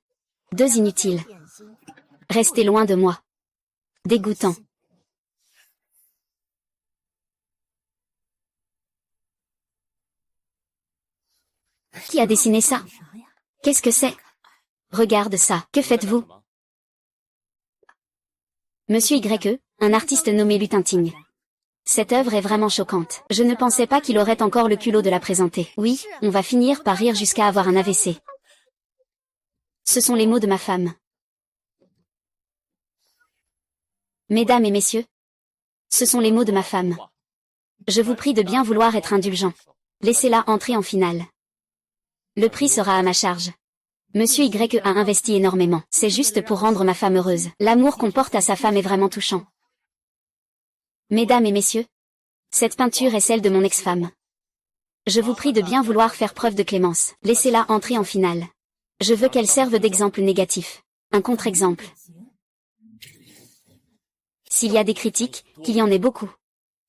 2 inutiles. Restez loin de moi. Dégoûtant. Qui a dessiné ça? Qu'est-ce que c'est? Regarde ça. Que faites-vous? Monsieur Y, un artiste nommé Lutinting. Cette œuvre est vraiment choquante. Je ne pensais pas qu'il aurait encore le culot de la présenter. Oui, on va finir par rire jusqu'à avoir un AVC. Ce sont les mots de ma femme. Mesdames et messieurs, ce sont les mots de ma femme. Je vous prie de bien vouloir être indulgent. Laissez-la entrer en finale. Le prix sera à ma charge. Monsieur Y a investi énormément. C'est juste pour rendre ma femme heureuse. L'amour qu'on porte à sa femme est vraiment touchant. Mesdames et messieurs, cette peinture est celle de mon ex-femme. Je vous prie de bien vouloir faire preuve de clémence. Laissez-la entrer en finale. Je veux qu'elle serve d'exemple négatif. Un contre-exemple. S'il y a des critiques, qu'il y en ait beaucoup.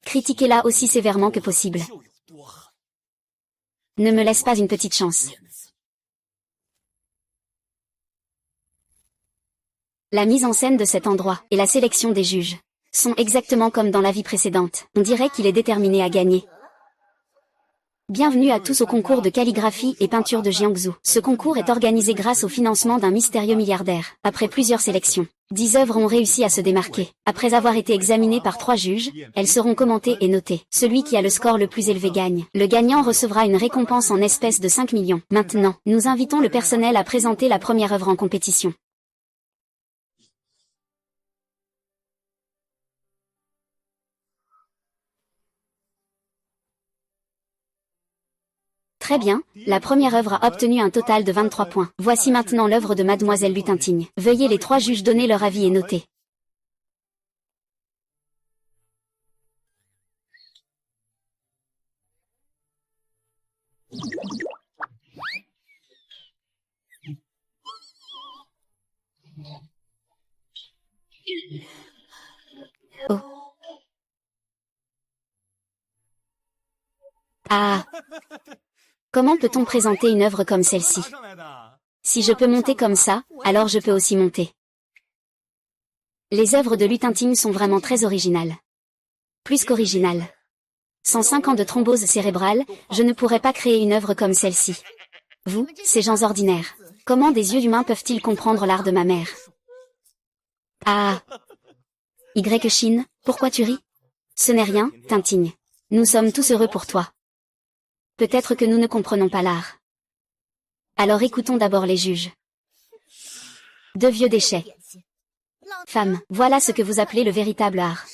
Critiquez-la aussi sévèrement que possible. Ne me laisse pas une petite chance. La mise en scène de cet endroit et la sélection des juges sont exactement comme dans la vie précédente. On dirait qu'il est déterminé à gagner. Bienvenue à tous au concours de calligraphie et peinture de Jiangsu. Ce concours est organisé grâce au financement d'un mystérieux milliardaire. Après plusieurs sélections, 10 œuvres ont réussi à se démarquer. Après avoir été examinées par 3 juges, elles seront commentées et notées. Celui qui a le score le plus élevé gagne. Le gagnant recevra une récompense en espèces de 5 millions. Maintenant, nous invitons le personnel à présenter la première œuvre en compétition. Très bien, la première œuvre a obtenu un total de 23 points. Voici maintenant l'œuvre de Mademoiselle Lutinting. Veuillez les 3 juges donner leur avis et noter. Oh. Ah. Comment peut-on présenter une œuvre comme celle-ci? Si je peux monter comme ça, alors je peux aussi monter. Les œuvres de Lutinting sont vraiment très originales. Plus qu'originales. Sans 5 ans de thrombose cérébrale, je ne pourrais pas créer une œuvre comme celle-ci. Vous, ces gens ordinaires, comment des yeux humains peuvent-ils comprendre l'art de ma mère? Ah. Y Chine, pourquoi tu ris? Ce n'est rien, Tinting. Nous sommes tous heureux pour toi. Peut-être que nous ne comprenons pas l'art. Alors écoutons d'abord les juges. 2 vieux déchets. Femme, voilà ce que vous appelez le véritable art.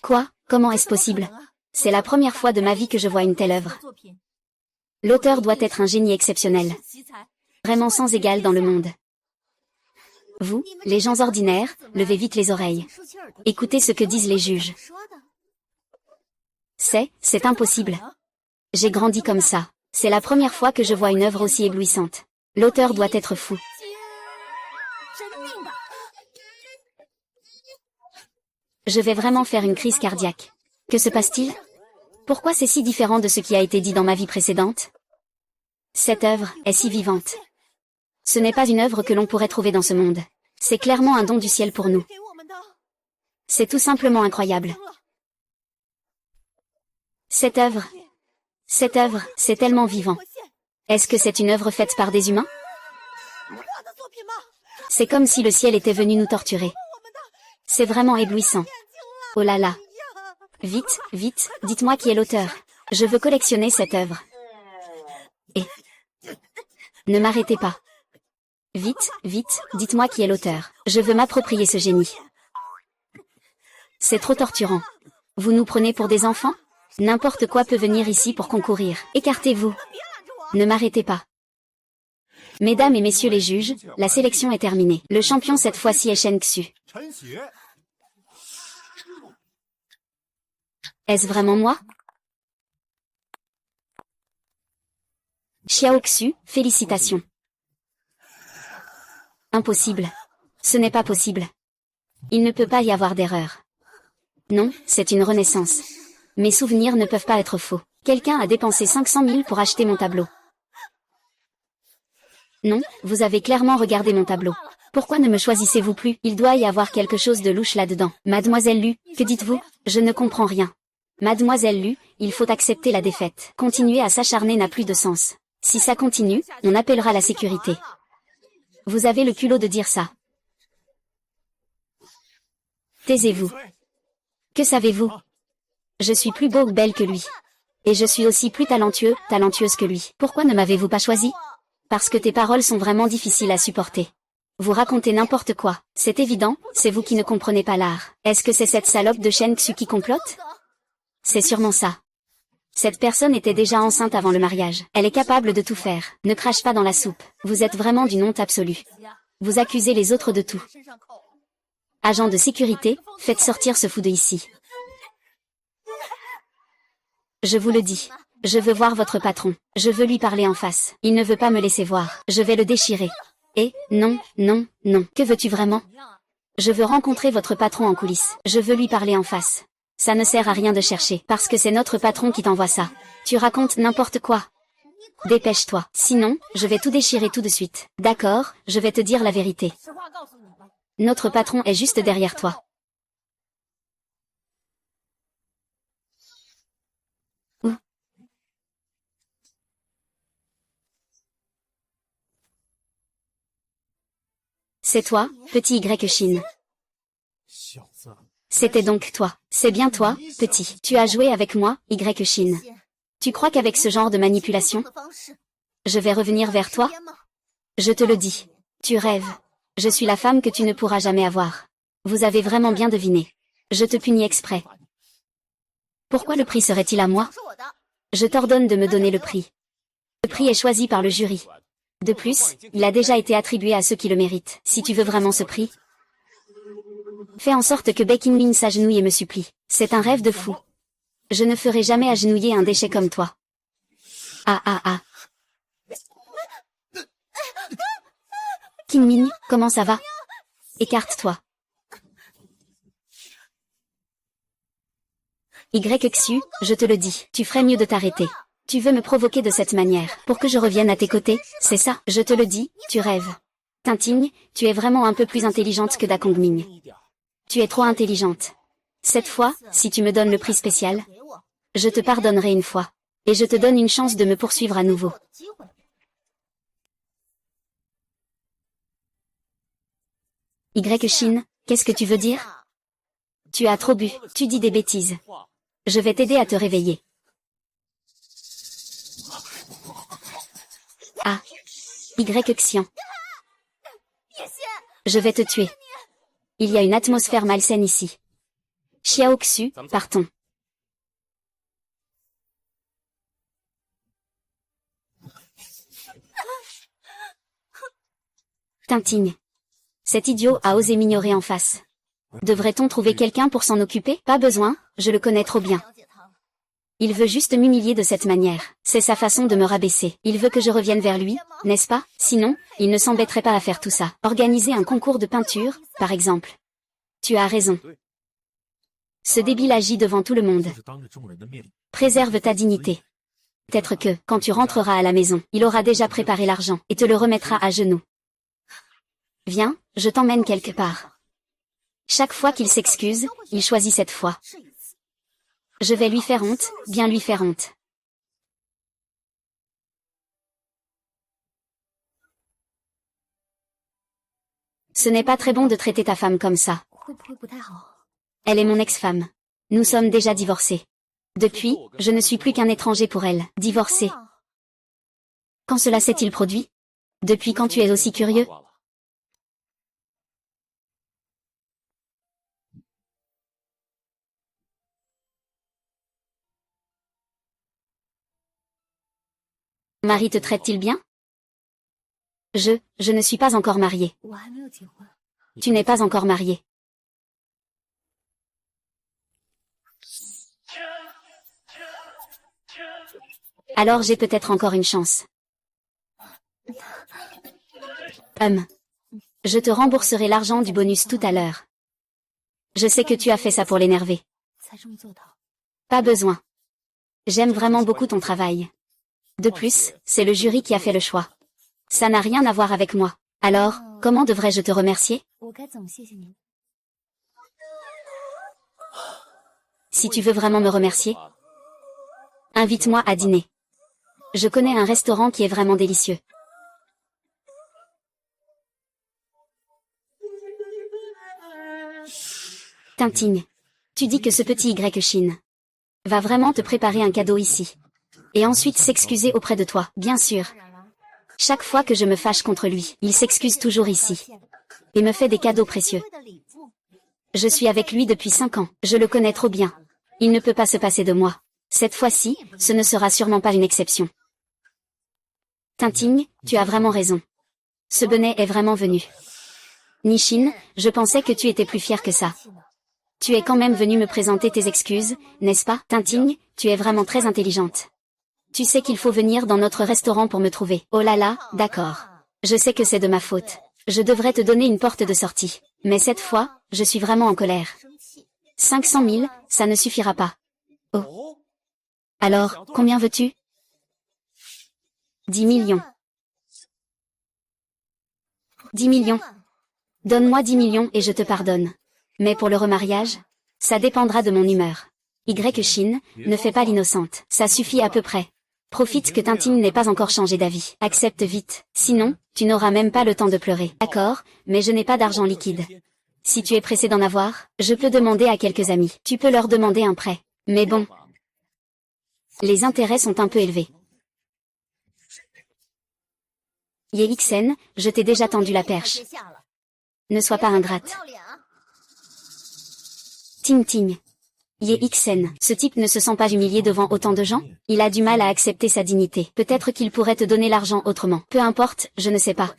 Quoi? Comment est-ce possible? C'est la première fois de ma vie que je vois une telle œuvre. L'auteur doit être un génie exceptionnel. Vraiment sans égal dans le monde. Vous, les gens ordinaires, levez vite les oreilles. Écoutez ce que disent les juges. C'est impossible. J'ai grandi comme ça. C'est la première fois que je vois une œuvre aussi éblouissante. L'auteur doit être fou. Je vais vraiment faire une crise cardiaque. Que se passe-t-il? Pourquoi c'est si différent de ce qui a été dit dans ma vie précédente? Cette œuvre est si vivante. Ce n'est pas une œuvre que l'on pourrait trouver dans ce monde. C'est clairement un don du ciel pour nous. C'est tout simplement incroyable. Cette œuvre, c'est tellement vivant. Est-ce que c'est une œuvre faite par des humains? C'est comme si le ciel était venu nous torturer. C'est vraiment éblouissant. Oh là là. Vite, vite, dites-moi qui est l'auteur. Je veux collectionner cette œuvre. Et ne m'arrêtez pas. Vite, vite, dites-moi qui est l'auteur. Je veux m'approprier ce génie. C'est trop torturant. Vous nous prenez pour des enfants? N'importe quoi peut venir ici pour concourir. Écartez-vous. Ne m'arrêtez pas. Mesdames et messieurs les juges, la sélection est terminée. Le champion cette fois-ci est Shen Xu. Est-ce vraiment moi? Xiao Xu, félicitations. Impossible. Ce n'est pas possible. Il ne peut pas y avoir d'erreur. Non, c'est une renaissance. Mes souvenirs ne peuvent pas être faux. Quelqu'un a dépensé 500 000 pour acheter mon tableau. Non, vous avez clairement regardé mon tableau. Pourquoi ne me choisissez-vous plus? Il doit y avoir quelque chose de louche là-dedans. Mademoiselle Lu, que dites-vous? Je ne comprends rien. Mademoiselle Lu, il faut accepter la défaite. Continuer à s'acharner n'a plus de sens. Si ça continue, on appellera la sécurité. Vous avez le culot de dire ça. Taisez-vous. Que savez-vous? Je suis plus beau ou belle que lui. Et je suis aussi plus talentueuse que lui. Pourquoi ne m'avez-vous pas choisi? Parce que tes paroles sont vraiment difficiles à supporter. Vous racontez n'importe quoi. C'est évident, c'est vous qui ne comprenez pas l'art. Est-ce que c'est cette salope de Shen Xu qui complote? C'est sûrement ça. Cette personne était déjà enceinte avant le mariage. Elle est capable de tout faire. Ne crache pas dans la soupe. Vous êtes vraiment d'une honte absolue. Vous accusez les autres de tout. Agent de sécurité, faites sortir ce fou de ici. Je vous le dis. Je veux voir votre patron. Je veux lui parler en face. Il ne veut pas me laisser voir. Je vais le déchirer. Et, non, non, non. Que veux-tu vraiment? Je veux rencontrer votre patron en coulisses. Je veux lui parler en face. Ça ne sert à rien de chercher, parce que c'est notre patron qui t'envoie ça. Tu racontes n'importe quoi. Dépêche-toi. Sinon, je vais tout déchirer tout de suite. D'accord, je vais te dire la vérité. Notre patron est juste derrière toi. Où? C'est toi, petit Y Chine. C'était donc toi. C'est bien toi, petit. Tu as joué avec moi, Y Chine. Tu crois qu'avec ce genre de manipulation, je vais revenir vers toi? Je te le dis. Tu rêves. Je suis la femme que tu ne pourras jamais avoir. Vous avez vraiment bien deviné. Je te punis exprès. Pourquoi le prix serait-il à moi? Je t'ordonne de me donner le prix. Le prix est choisi par le jury. De plus, il a déjà été attribué à ceux qui le méritent. Si tu veux vraiment ce prix, fais en sorte que Baekhyun s'agenouille et me supplie. C'est un rêve de fou. Je ne ferai jamais agenouiller un déchet comme toi. Ah ah ah. Qingming, comment ça va? Écarte-toi. Y-Xu, je te le dis, tu ferais mieux de t'arrêter. Tu veux me provoquer de cette manière, pour que je revienne à tes côtés, c'est ça? Je te le dis, tu rêves. Tinting, tu es vraiment un peu plus intelligente que Da Kongming. Tu es trop intelligente. Cette fois, si tu me donnes le prix spécial, je te pardonnerai une fois. Et je te donne une chance de me poursuivre à nouveau. Y-Chine, qu'est-ce que tu veux dire? Tu as trop bu, tu dis des bêtises. Je vais t'aider à te réveiller. Ah. Y-Xian. Je vais te tuer. Il y a une atmosphère malsaine ici. Xiao Xu, partons. Tinting. Cet idiot a osé m'ignorer en face. Devrait-on trouver quelqu'un pour s'en occuper? Pas besoin, je le connais trop bien. Il veut juste m'humilier de cette manière. C'est sa façon de me rabaisser. Il veut que je revienne vers lui, n'est-ce pas? Sinon, il ne s'embêterait pas à faire tout ça. Organiser un concours de peinture, par exemple. Tu as raison. Ce débile agit devant tout le monde. Préserve ta dignité. Peut-être que, quand tu rentreras à la maison, il aura déjà préparé l'argent, et te le remettra à genoux. Viens, je t'emmène quelque part. Chaque fois qu'il s'excuse, il choisit cette fois. Je vais lui faire honte, bien lui faire honte. Ce n'est pas très bon de traiter ta femme comme ça. Elle est mon ex-femme. Nous sommes déjà divorcés. Depuis, je ne suis plus qu'un étranger pour elle. Divorcé. Quand cela s'est-il produit? Depuis quand tu es aussi curieux? Mari te traite-t-il bien? Je ne suis pas encore mariée. Tu n'es pas encore mariée. Alors j'ai peut-être encore une chance. Je te rembourserai l'argent du bonus tout à l'heure. Je sais que tu as fait ça pour l'énerver. Pas besoin. J'aime vraiment beaucoup ton travail. De plus, c'est le jury qui a fait le choix. Ça n'a rien à voir avec moi. Alors, comment devrais-je te remercier? Si tu veux vraiment me remercier, invite-moi à dîner. Je connais un restaurant qui est vraiment délicieux. Tintigne. Tu dis que ce petit Y Chine va vraiment te préparer un cadeau ici. Et ensuite s'excuser auprès de toi, bien sûr. Chaque fois que je me fâche contre lui, il s'excuse toujours ici. Et me fait des cadeaux précieux. Je suis avec lui depuis 5 ans, je le connais trop bien. Il ne peut pas se passer de moi. Cette fois-ci, ce ne sera sûrement pas une exception. Tintigne, tu as vraiment raison. Ce bonnet est vraiment venu. Nishine, je pensais que tu étais plus fière que ça. Tu es quand même venu me présenter tes excuses, n'est-ce pas? Tintigne, tu es vraiment très intelligente. Tu sais qu'il faut venir dans notre restaurant pour me trouver. Oh là là, d'accord. Je sais que c'est de ma faute. Je devrais te donner une porte de sortie. Mais cette fois, je suis vraiment en colère. 500 000, ça ne suffira pas. Oh. Alors, combien veux-tu? 10 millions. 10 millions. Donne-moi 10 millions et je te pardonne. Mais pour le remariage, ça dépendra de mon humeur. Y Chine, ne fais pas l'innocente. Ça suffit à peu près. Profite que Tintigne n'ait pas encore changé d'avis. Accepte vite. Sinon, tu n'auras même pas le temps de pleurer. D'accord, mais je n'ai pas d'argent liquide. Si tu es pressé d'en avoir, je peux demander à quelques amis. Tu peux leur demander un prêt. Mais bon, les intérêts sont un peu élevés. Yexen, je t'ai déjà tendu la perche. Ne sois pas ingrate. Ting Ting. Yexen, ce type ne se sent pas humilié devant autant de gens? Il a du mal à accepter sa dignité. Peut-être qu'il pourrait te donner l'argent autrement. Peu importe, je ne sais pas.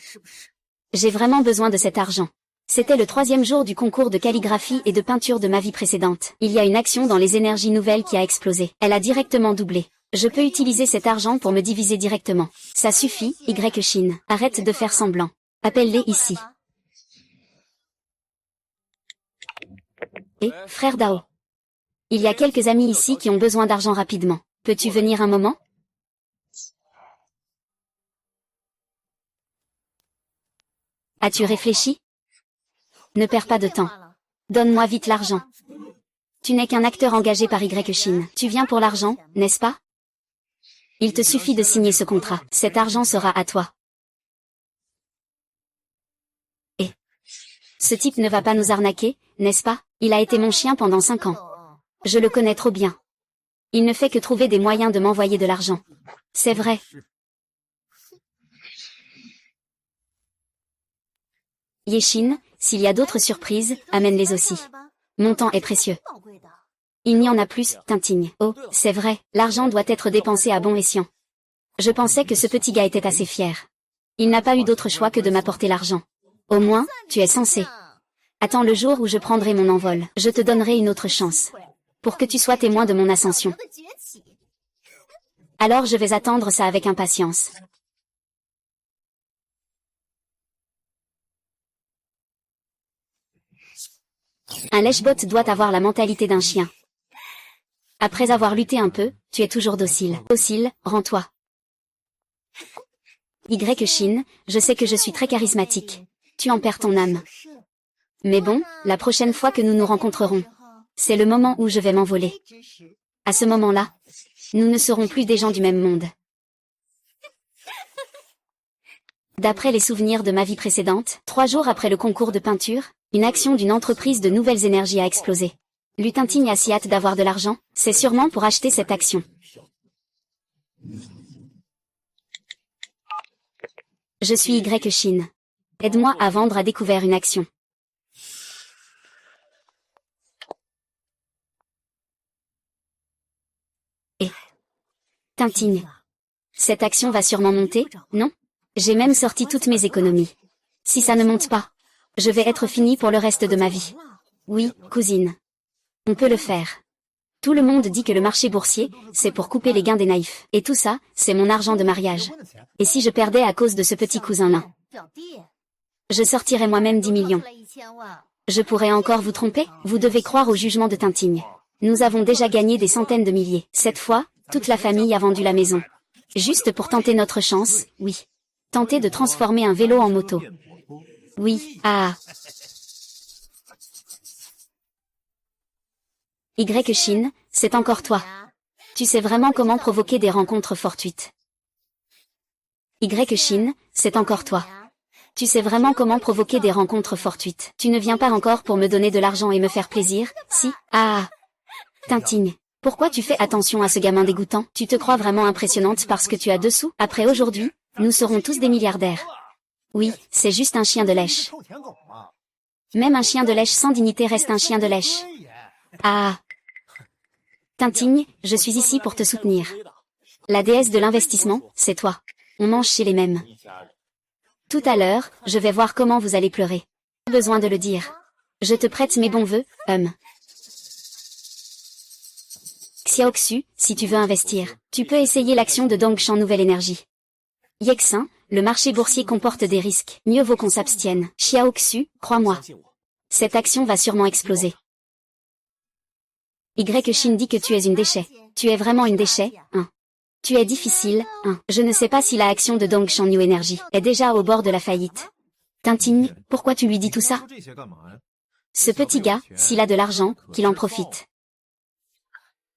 J'ai vraiment besoin de cet argent. C'était le 3e jour du concours de calligraphie et de peinture de ma vie précédente. Il y a une action dans les énergies nouvelles qui a explosé. Elle a directement doublé. Je peux utiliser cet argent pour me diviser directement. Ça suffit, Y Chine. Arrête de faire semblant. Appelle-les ici. Et, frère Dao. Il y a quelques amis ici qui ont besoin d'argent rapidement. Peux-tu venir un moment? As-tu réfléchi? Ne perds pas de temps. Donne-moi vite l'argent. Tu n'es qu'un acteur engagé par Y Chine. Tu viens pour l'argent, n'est-ce pas? Il te suffit de signer ce contrat. Cet argent sera à toi. Et ce type ne va pas nous arnaquer, n'est-ce pas? Il a été mon chien pendant 5 ans. Je le connais trop bien. Il ne fait que trouver des moyens de m'envoyer de l'argent. C'est vrai. Yexin, s'il y a d'autres surprises, amène-les aussi. Mon temps est précieux. Il n'y en a plus, Tintigne. Oh, c'est vrai, l'argent doit être dépensé à bon escient. Je pensais que ce petit gars était assez fier. Il n'a pas eu d'autre choix que de m'apporter l'argent. Au moins, tu es censé. Attends le jour où je prendrai mon envol. Je te donnerai une autre chance. Pour que tu sois témoin de mon ascension. Alors je vais attendre ça avec impatience. Un lèche-bot doit avoir la mentalité d'un chien. Après avoir lutté un peu, tu es toujours docile. Docile, rends-toi. Y Chine, je sais que je suis très charismatique. Tu en perds ton âme. Mais bon, la prochaine fois que nous nous rencontrerons, c'est le moment où je vais m'envoler. À ce moment-là, nous ne serons plus des gens du même monde. D'après les souvenirs de ma vie précédente, 3 jours après le concours de peinture, une action d'une entreprise de nouvelles énergies a explosé. Tintigne a si hâte d'avoir de l'argent, c'est sûrement pour acheter cette action. Je suis Y Chine. Aide-moi à vendre à découvert une action. Et Tintigne. Cette action va sûrement monter, non? J'ai même sorti toutes mes économies. Si ça ne monte pas, je vais être fini pour le reste de ma vie. Oui, cousine. On peut le faire. Tout le monde dit que le marché boursier, c'est pour couper les gains des naïfs. Et tout ça, c'est mon argent de mariage. Et si je perdais à cause de ce petit cousin-là? Je sortirai moi-même 10 millions. Je pourrais encore vous tromper? Vous devez croire au jugement de Tintigne. Nous avons déjà gagné des centaines de milliers. Cette fois, toute la famille a vendu la maison. Juste pour tenter notre chance, oui. Tenter de transformer un vélo en moto. Oui, ah. Y Chine, c'est encore toi. Tu sais vraiment comment provoquer des rencontres fortuites. Y Chine, c'est encore toi. Tu sais vraiment comment provoquer des rencontres fortuites. Tu ne viens pas encore pour me donner de l'argent et me faire plaisir, si? Ah. Tintigne. Pourquoi tu fais attention à ce gamin dégoûtant? Tu te crois vraiment impressionnante parce que tu as 2 sous? Après aujourd'hui, nous serons tous des milliardaires. Oui, c'est juste un chien de lèche. Même un chien de lèche sans dignité reste un chien de lèche. Ah. Tintigne, je suis ici pour te soutenir. La déesse de l'investissement, c'est toi. On mange chez les mêmes. Tout à l'heure, je vais voir comment vous allez pleurer. Pas besoin de le dire. Je te prête mes bons vœux, Xiaoxu, si tu veux investir, tu peux essayer l'action de Dongshan Nouvelle Énergie. Yexin, le marché boursier comporte des risques. Mieux vaut qu'on s'abstienne. Xiaoxu, crois-moi. Cette action va sûrement exploser. Y Chine dit que tu es une déchet. Tu es vraiment une déchet, Tu es difficile, Je ne sais pas si la action de Dongshan New Energy est déjà au bord de la faillite. Tintigne, pourquoi tu lui dis tout ça? Ce petit gars, s'il a de l'argent, qu'il en profite.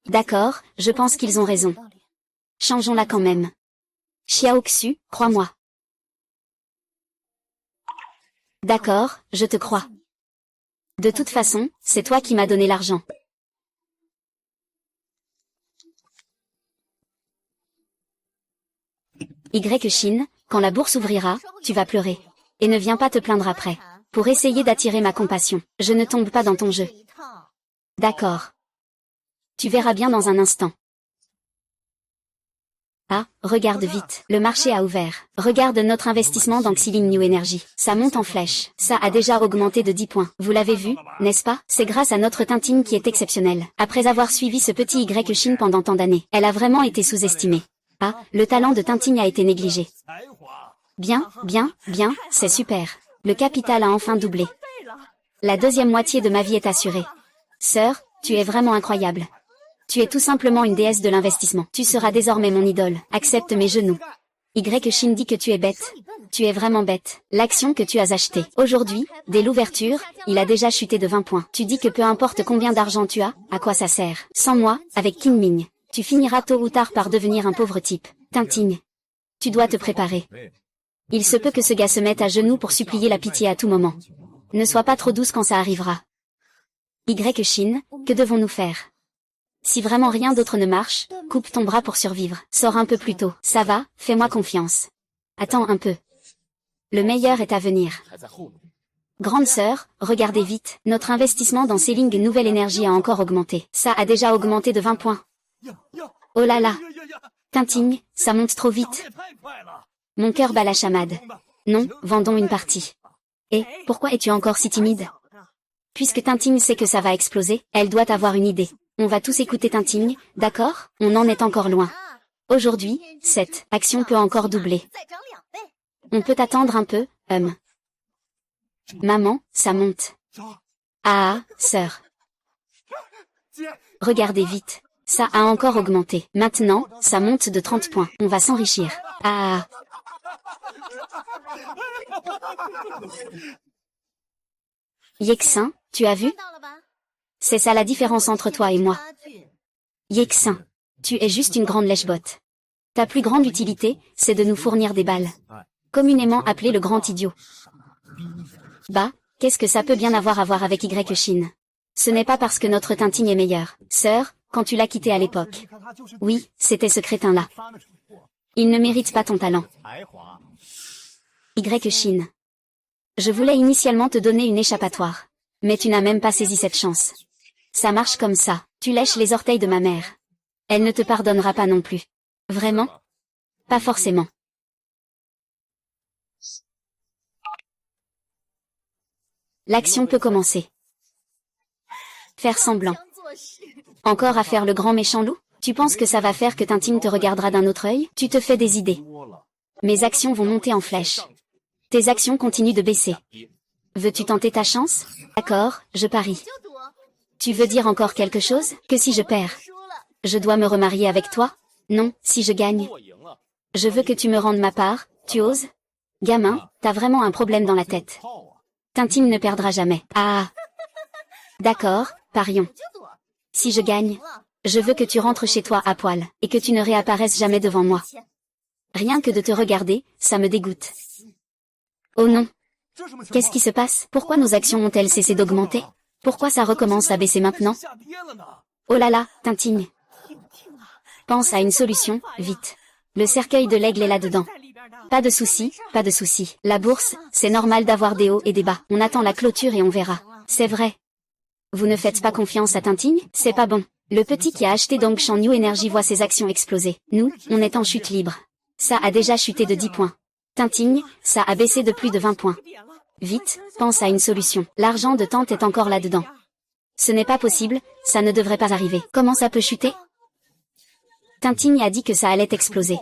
D'accord, je pense qu'ils ont raison. Changeons-la quand même. Xiaoxu, crois-moi. D'accord, je te crois. De toute façon, c'est toi qui m'as donné l'argent. Y Chine, quand la bourse ouvrira, tu vas pleurer. Et ne viens pas te plaindre après. Pour essayer d'attirer ma compassion, je ne tombe pas dans ton jeu. D'accord. Tu verras bien dans un instant. Ah, regarde vite, le marché a ouvert. Regarde notre investissement dans Xiling New Energy. Ça monte en flèche. Ça a déjà augmenté de 10 points. Vous l'avez vu, n'est-ce pas? C'est grâce à notre Tintigne qui est exceptionnelle. Après avoir suivi ce petit Y Chine pendant tant d'années, elle a vraiment été sous-estimée. Ah, le talent de Tintigne a été négligé. Bien, c'est super. Le capital a enfin doublé. La deuxième moitié de ma vie est assurée. Sœur, tu es vraiment incroyable. Tu es tout simplement une déesse de l'investissement. Tu seras désormais mon idole. Accepte mes genoux. Y Chine dit que tu es bête. Tu es vraiment bête. L'action que tu as achetée aujourd'hui, dès l'ouverture, il a déjà chuté de 20 points. Tu dis que peu importe combien d'argent tu as, à quoi ça sert? Sans moi, avec King Ming, tu finiras tôt ou tard par devenir un pauvre type. Tintigne. Tu dois te préparer. Il se peut que ce gars se mette à genoux pour supplier la pitié à tout moment. Ne sois pas trop douce quand ça arrivera. Y Chine, que devons-nous faire? Si vraiment rien d'autre ne marche, coupe ton bras pour survivre. Sors un peu plus tôt. Ça va, fais-moi confiance. Attends un peu. Le meilleur est à venir. Grande sœur, regardez vite. Notre investissement dans Xiling Nouvelle Énergie a encore augmenté. Ça a déjà augmenté de 20 points. Oh là là. Tintigne, ça monte trop vite. Mon cœur bat la chamade. Non, vendons une partie. Et, pourquoi es-tu encore si timide? Puisque Tintigne sait que ça va exploser, elle doit avoir une idée. On va tous écouter Tintigne, d'accord? On en est encore loin. Aujourd'hui, cette action peut encore doubler. On peut attendre un peu, Maman, ça monte. Ah, sœur. Regardez vite. Ça a encore augmenté. Maintenant, ça monte de 30 points. On va s'enrichir. Ah. Yexin, tu as vu? C'est ça la différence entre toi et moi. Yexin, tu es juste une grande lèche-botte. Ta plus grande utilité, c'est de nous fournir des balles. Communément appelé le grand idiot. Bah, qu'est-ce que ça peut bien avoir à voir avec Y Chine? Ce n'est pas parce que notre Tintigne est meilleure. Sœur, quand tu l'as quitté à l'époque. Oui, c'était ce crétin-là. Il ne mérite pas ton talent. Y Chine. Je voulais initialement te donner une échappatoire. Mais tu n'as même pas saisi cette chance. Ça marche comme ça. Tu lèches les orteils de ma mère. Elle ne te pardonnera pas non plus. Vraiment? Pas forcément. L'action peut commencer. Faire semblant. Encore à faire le grand méchant loup? Tu penses que ça va faire que Tintigne te regardera d'un autre œil? Tu te fais des idées. Mes actions vont monter en flèche. Tes actions continuent de baisser. Veux-tu tenter ta chance? D'accord, je parie. Tu veux dire encore quelque chose? Que si je perds, je dois me remarier avec toi? Non, si je gagne. Je veux que tu me rendes ma part, tu oses? Gamin, t'as vraiment un problème dans la tête. Tintin ne perdra jamais. Ah. D'accord, parions. Si je gagne, je veux que tu rentres chez toi à poil, et que tu ne réapparaisses jamais devant moi. Rien que de te regarder, ça me dégoûte. Oh non. Qu'est-ce qui se passe? Pourquoi nos actions ont-elles cessé d'augmenter? Pourquoi ça recommence à baisser maintenant? Oh là là, Tintin. Pense à une solution, vite. Le cercueil de l'aigle est là-dedans. Pas de souci, pas de souci. La bourse, c'est normal d'avoir des hauts et des bas. On attend la clôture et on verra. C'est vrai. Vous ne faites pas confiance à Tintin? C'est pas bon. Le petit qui a acheté Dongshan New Energy voit ses actions exploser. Nous, on est en chute libre. Ça a déjà chuté de 10 points. Tintin, ça a baissé de plus de 20 points. Vite, pense à une solution. L'argent de tante est encore là-dedans. Ce n'est pas possible, ça ne devrait pas arriver. Comment ça peut chuter? Tintin a dit que ça allait exploser.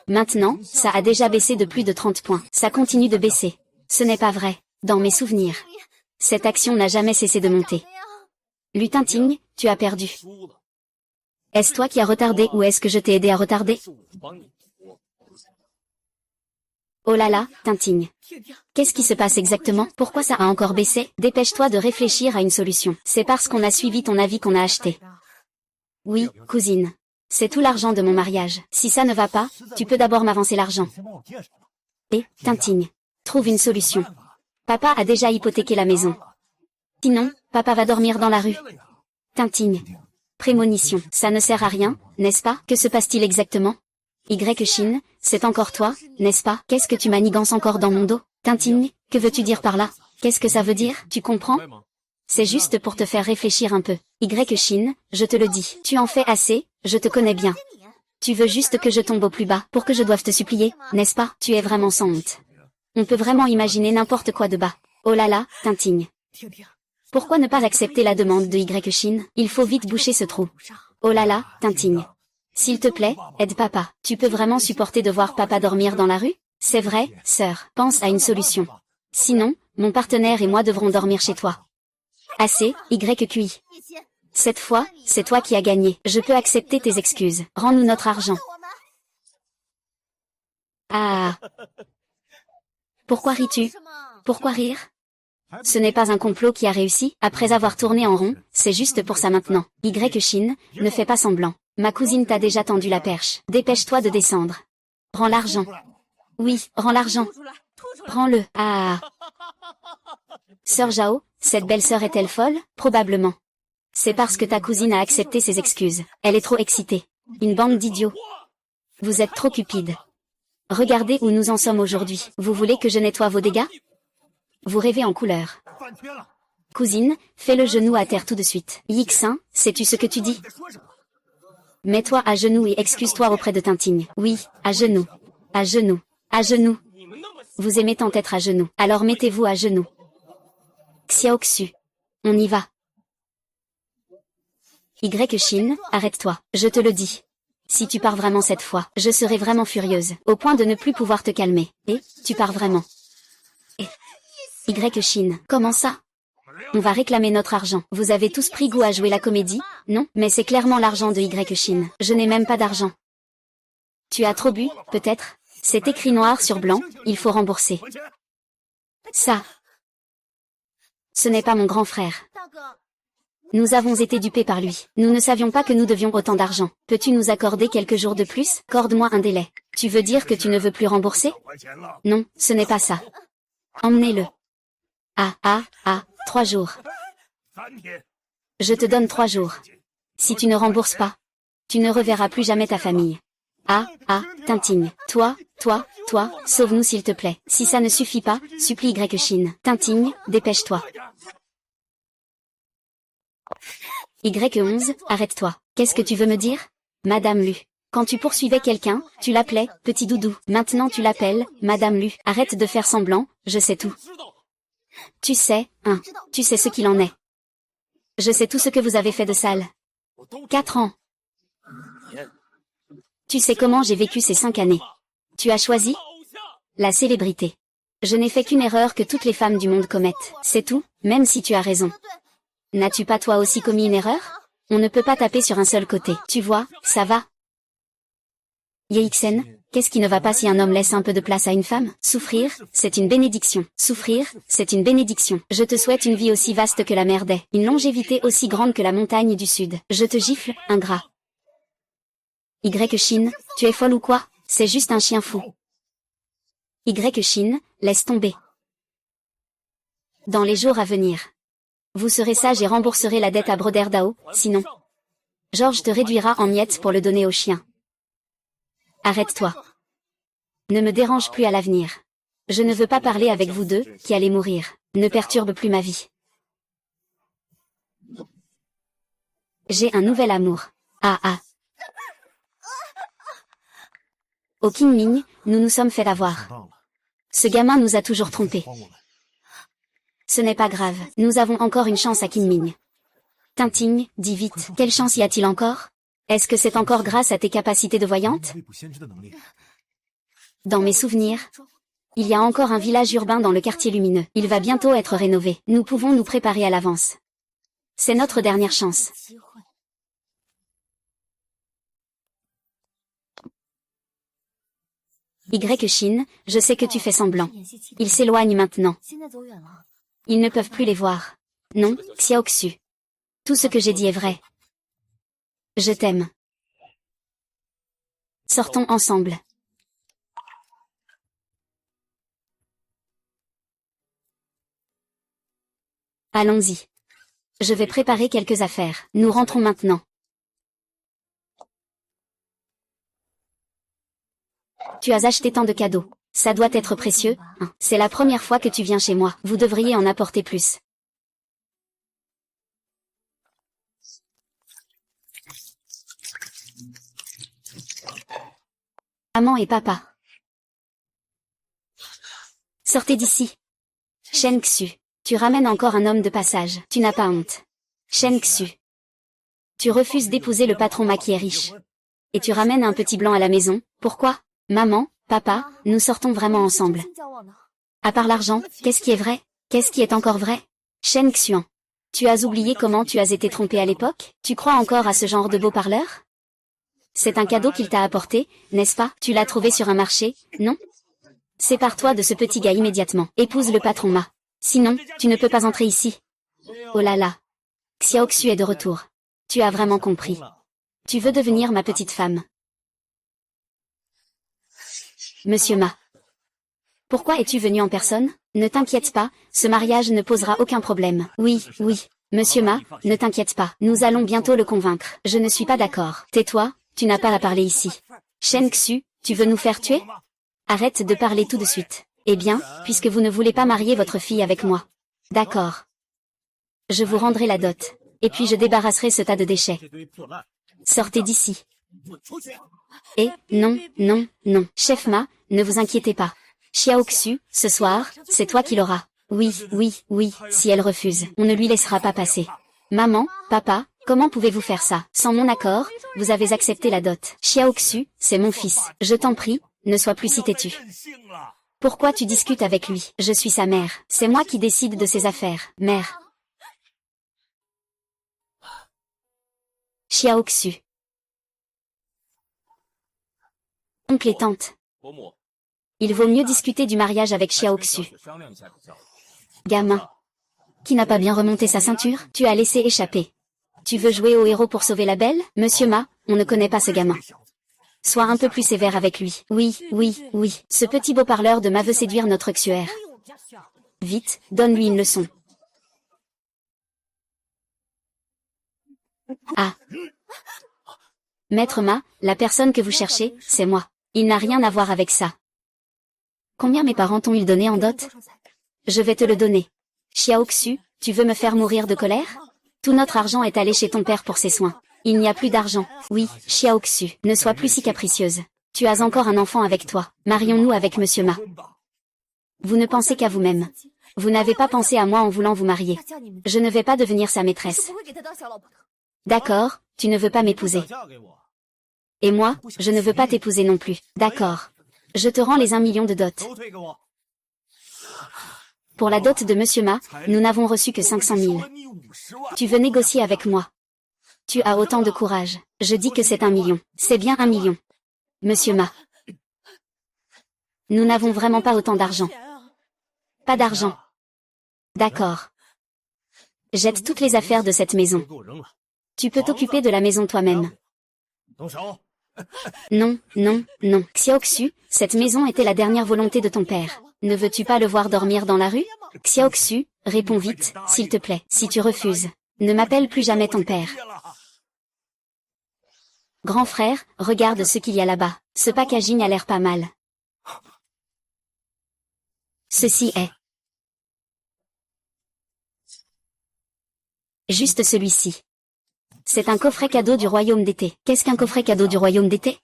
Maintenant, ça a déjà baissé de plus de 30 points. Ça continue de baisser. Ce n'est pas vrai. Dans mes souvenirs, cette action n'a jamais cessé de monter. Tintin, tu as perdu. Est-ce toi qui as retardé ou est-ce que je t'ai aidé à retarder? Oh là là, Tintin. Qu'est-ce qui se passe exactement? Pourquoi ça a encore baissé? Dépêche-toi de réfléchir à une solution. C'est parce qu'on a suivi ton avis qu'on a acheté. Oui, cousine. C'est tout l'argent de mon mariage. Si ça ne va pas, tu peux d'abord m'avancer l'argent. Et, Tintin, trouve une solution. Papa a déjà hypothéqué la maison. Sinon, papa va dormir dans la rue. Tintin. Prémonition. Ça ne sert à rien, n'est-ce pas? Que se passe-t-il exactement? Shin, c'est encore toi, n'est-ce pas? Qu'est-ce que tu manigances encore dans mon dos? Tintin, que veux-tu dire par là? Qu'est-ce que ça veut dire? Tu comprends? C'est juste pour te faire réfléchir un peu. Shin, je te le dis. Tu en fais assez, je te connais bien. Tu veux juste que je tombe au plus bas pour que je doive te supplier, n'est-ce pas? Tu es vraiment sans honte. On peut vraiment imaginer n'importe quoi de bas. Oh là là, Tintin. Pourquoi ne pas accepter la demande de Shin? Il faut vite boucher ce trou. Oh là là, Tintin. S'il te plaît, aide papa. Tu peux vraiment supporter de voir papa dormir dans la rue? C'est vrai, sœur. Pense à une solution. Sinon, mon partenaire et moi devrons dormir chez toi. Assez, YQI. Cette fois, c'est toi qui as gagné. Je peux accepter tes excuses. Rends-nous notre argent. Ah. Pourquoi ris-tu? Pourquoi rire? Ce n'est pas un complot qui a réussi, après avoir tourné en rond, c'est juste pour ça maintenant. Shin, ne fais pas semblant. Ma cousine t'a déjà tendu la perche. Dépêche-toi de descendre. Rends l'argent. Oui, rends l'argent. Prends-le. Ah. Sœur Zhao, cette belle-sœur est-elle folle? Probablement. C'est parce que ta cousine a accepté ses excuses. Elle est trop excitée. Une bande d'idiots. Vous êtes trop cupides. Regardez où nous en sommes aujourd'hui. Vous voulez que je nettoie vos dégâts? Vous rêvez en couleur. Cousine, fais le genou à terre tout de suite. Yixin, sais-tu ce que tu dis? Mets-toi à genoux et excuse-toi auprès de Tintin. Oui, à genoux. À genoux. À genoux. Vous aimez tant être à genoux. Alors mettez-vous à genoux. Xiaoxu. On y va. Shin, arrête-toi. Je te le dis. Si tu pars vraiment cette fois, je serai vraiment furieuse, au point de ne plus pouvoir te calmer. Et, tu pars vraiment. Shin, comment ça? On va réclamer notre argent. Vous avez tous pris goût à jouer la comédie, non? Mais c'est clairement l'argent de Shin. Je n'ai même pas d'argent. Tu as trop bu, peut-être? C'est écrit noir sur blanc, il faut rembourser. Ça. Ce n'est pas mon grand frère. Nous avons été dupés par lui. Nous ne savions pas que nous devions autant d'argent. Peux-tu nous accorder quelques jours de plus? Corde-moi un délai. Tu veux dire que tu ne veux plus rembourser? Non, ce n'est pas ça. Emmenez-le. 3 jours. Je te donne 3 jours. Si tu ne rembourses pas, tu ne reverras plus jamais ta famille. Tintin. Toi, sauve-nous s'il te plaît. Si ça ne suffit pas, supplie Shin. Tintin, dépêche-toi. Y11, arrête-toi. Qu'est-ce que tu veux me dire? Madame Lu. Quand tu poursuivais quelqu'un, tu l'appelais « petit doudou ». Maintenant tu l'appelles « Madame Lu ». Arrête de faire semblant, je sais tout. Tu sais ce qu'il en est. Je sais tout ce que vous avez fait de sale. 4 ans. Tu sais comment j'ai vécu ces 5 années. Tu as choisi la célébrité. Je n'ai fait qu'une erreur que toutes les femmes du monde commettent. C'est tout, même si tu as raison. N'as-tu pas toi aussi commis une erreur? On ne peut pas taper sur un seul côté. Tu vois, ça va. Yeixen, qu'est-ce qui ne va pas si un homme laisse un peu de place à une femme? Souffrir, c'est une bénédiction. Souffrir, c'est une bénédiction. Je te souhaite une vie aussi vaste que la mer d'Ai, une longévité aussi grande que la montagne du sud. Je te gifle, ingrat. Shin, tu es folle ou quoi? C'est juste un chien fou. Shin, laisse tomber. Dans les jours à venir. Vous serez sage et rembourserez la dette à Broderdao, sinon. Georges te réduira en miettes pour le donner au chien. Arrête-toi. Ne me dérange plus à l'avenir. Je ne veux pas parler avec vous deux, qui allez mourir. Ne perturbe plus ma vie. J'ai un nouvel amour. Ah ah. Au Qingming, nous nous sommes fait avoir. Ce gamin nous a toujours trompés. Ce n'est pas grave, nous avons encore une chance à Qingming. Tinting, dis vite, quelle chance y a-t-il encore? Est-ce que c'est encore grâce à tes capacités de voyante? Dans mes souvenirs, il y a encore un village urbain dans le quartier lumineux. Il va bientôt être rénové. Nous pouvons nous préparer à l'avance. C'est notre dernière chance. Shin, je sais que tu fais semblant. Ils s'éloignent maintenant. Ils ne peuvent plus les voir. Non, Xiaoxu. Tout ce que j'ai dit est vrai. Je t'aime. Sortons ensemble. Allons-y. Je vais préparer quelques affaires. Nous rentrons maintenant. Tu as acheté tant de cadeaux. Ça doit être précieux, hein. C'est la première fois que tu viens chez moi. Vous devriez en apporter plus. Maman et papa. Sortez d'ici. Shen Xu. Tu ramènes encore un homme de passage. Tu n'as pas honte. Shen Xu. Tu refuses d'épouser le patron Ma qui est riche. Et tu ramènes un petit blanc à la maison. Pourquoi? Maman, papa, nous sortons vraiment ensemble. À part l'argent, qu'est-ce qui est vrai? Qu'est-ce qui est encore vrai? Shen Xuan. Tu as oublié comment tu as été trompé à l'époque? Tu crois encore à ce genre de beau parleur? C'est un cadeau qu'il t'a apporté, n'est-ce pas? Tu l'as trouvé sur un marché, non? Sépare-toi de ce petit gars immédiatement. Épouse le patron Ma. Sinon, tu ne peux pas entrer ici. Oh là là. Xiaoxu est de retour. Tu as vraiment compris. Tu veux devenir ma petite femme. Monsieur Ma. Pourquoi es-tu venu en personne? Ne t'inquiète pas, ce mariage ne posera aucun problème. Oui, oui. Monsieur Ma, ne t'inquiète pas. Nous allons bientôt le convaincre. Je ne suis pas d'accord. Tais-toi, tu n'as pas à parler ici. Shen Xu, tu veux nous faire tuer? Arrête de parler tout de suite. Eh bien, puisque vous ne voulez pas marier votre fille avec moi. D'accord. Je vous rendrai la dot. Et puis je débarrasserai ce tas de déchets. Sortez d'ici. Et, non, non, non. Chef Ma, ne vous inquiétez pas. Xiaoxu, ce soir, c'est toi qui l'auras. Oui, oui, oui, si elle refuse, on ne lui laissera pas passer. Maman, papa, comment pouvez-vous faire ça? Sans mon accord, vous avez accepté la dot. Xiaoxu, c'est mon fils. Je t'en prie, ne sois plus si têtu. Pourquoi tu discutes avec lui? Je suis sa mère. C'est moi qui décide de ses affaires. Mère. Xiaoxu. Oncle et tante. Il vaut mieux discuter du mariage avec Xiaoxu. Gamin. Qui n'a pas bien remonté sa ceinture? Tu as laissé échapper. Tu veux jouer au héros pour sauver la belle? Monsieur Ma, on ne connaît pas ce gamin. Sois un peu plus sévère avec lui. Oui, oui, oui. Ce petit beau parleur de Ma veut séduire notre Xuer. Vite, donne-lui une leçon. Ah. Maître Ma, la personne que vous cherchez, c'est moi. Il n'a rien à voir avec ça. Combien mes parents t'ont-ils donné en dot? Je vais te le donner. Xiaoxu, tu veux me faire mourir de colère? Tout notre argent est allé chez ton père pour ses soins. Il n'y a plus d'argent. Oui, Xiaoxu, ne sois plus si capricieuse. Tu as encore un enfant avec toi. Marions-nous avec Monsieur Ma. Vous ne pensez qu'à vous-même. Vous n'avez pas pensé à moi en voulant vous marier. Je ne vais pas devenir sa maîtresse. D'accord, tu ne veux pas m'épouser. Et moi, je ne veux pas t'épouser non plus. D'accord. Je te rends les 1 million de dot. Pour la dot de Monsieur Ma, nous n'avons reçu que 500 000. Tu veux négocier avec moi? Tu as autant de courage. Je dis que c'est 1 million. C'est bien 1 million. Monsieur Ma. Nous n'avons vraiment pas autant d'argent. Pas d'argent. D'accord. Jette toutes les affaires de cette maison. Tu peux t'occuper de la maison toi-même. Non, non, non. Xiaoxu, cette maison était la dernière volonté de ton père. Ne veux-tu pas le voir dormir dans la rue? Xiaoxu, réponds vite, s'il te plaît. Si tu refuses, ne m'appelle plus jamais ton père. Grand frère, regarde ce qu'il y a là-bas. Ce packaging a l'air pas mal. Ceci est juste celui-ci. C'est un coffret cadeau du royaume d'été. Qu'est-ce qu'un coffret cadeau du royaume d'été?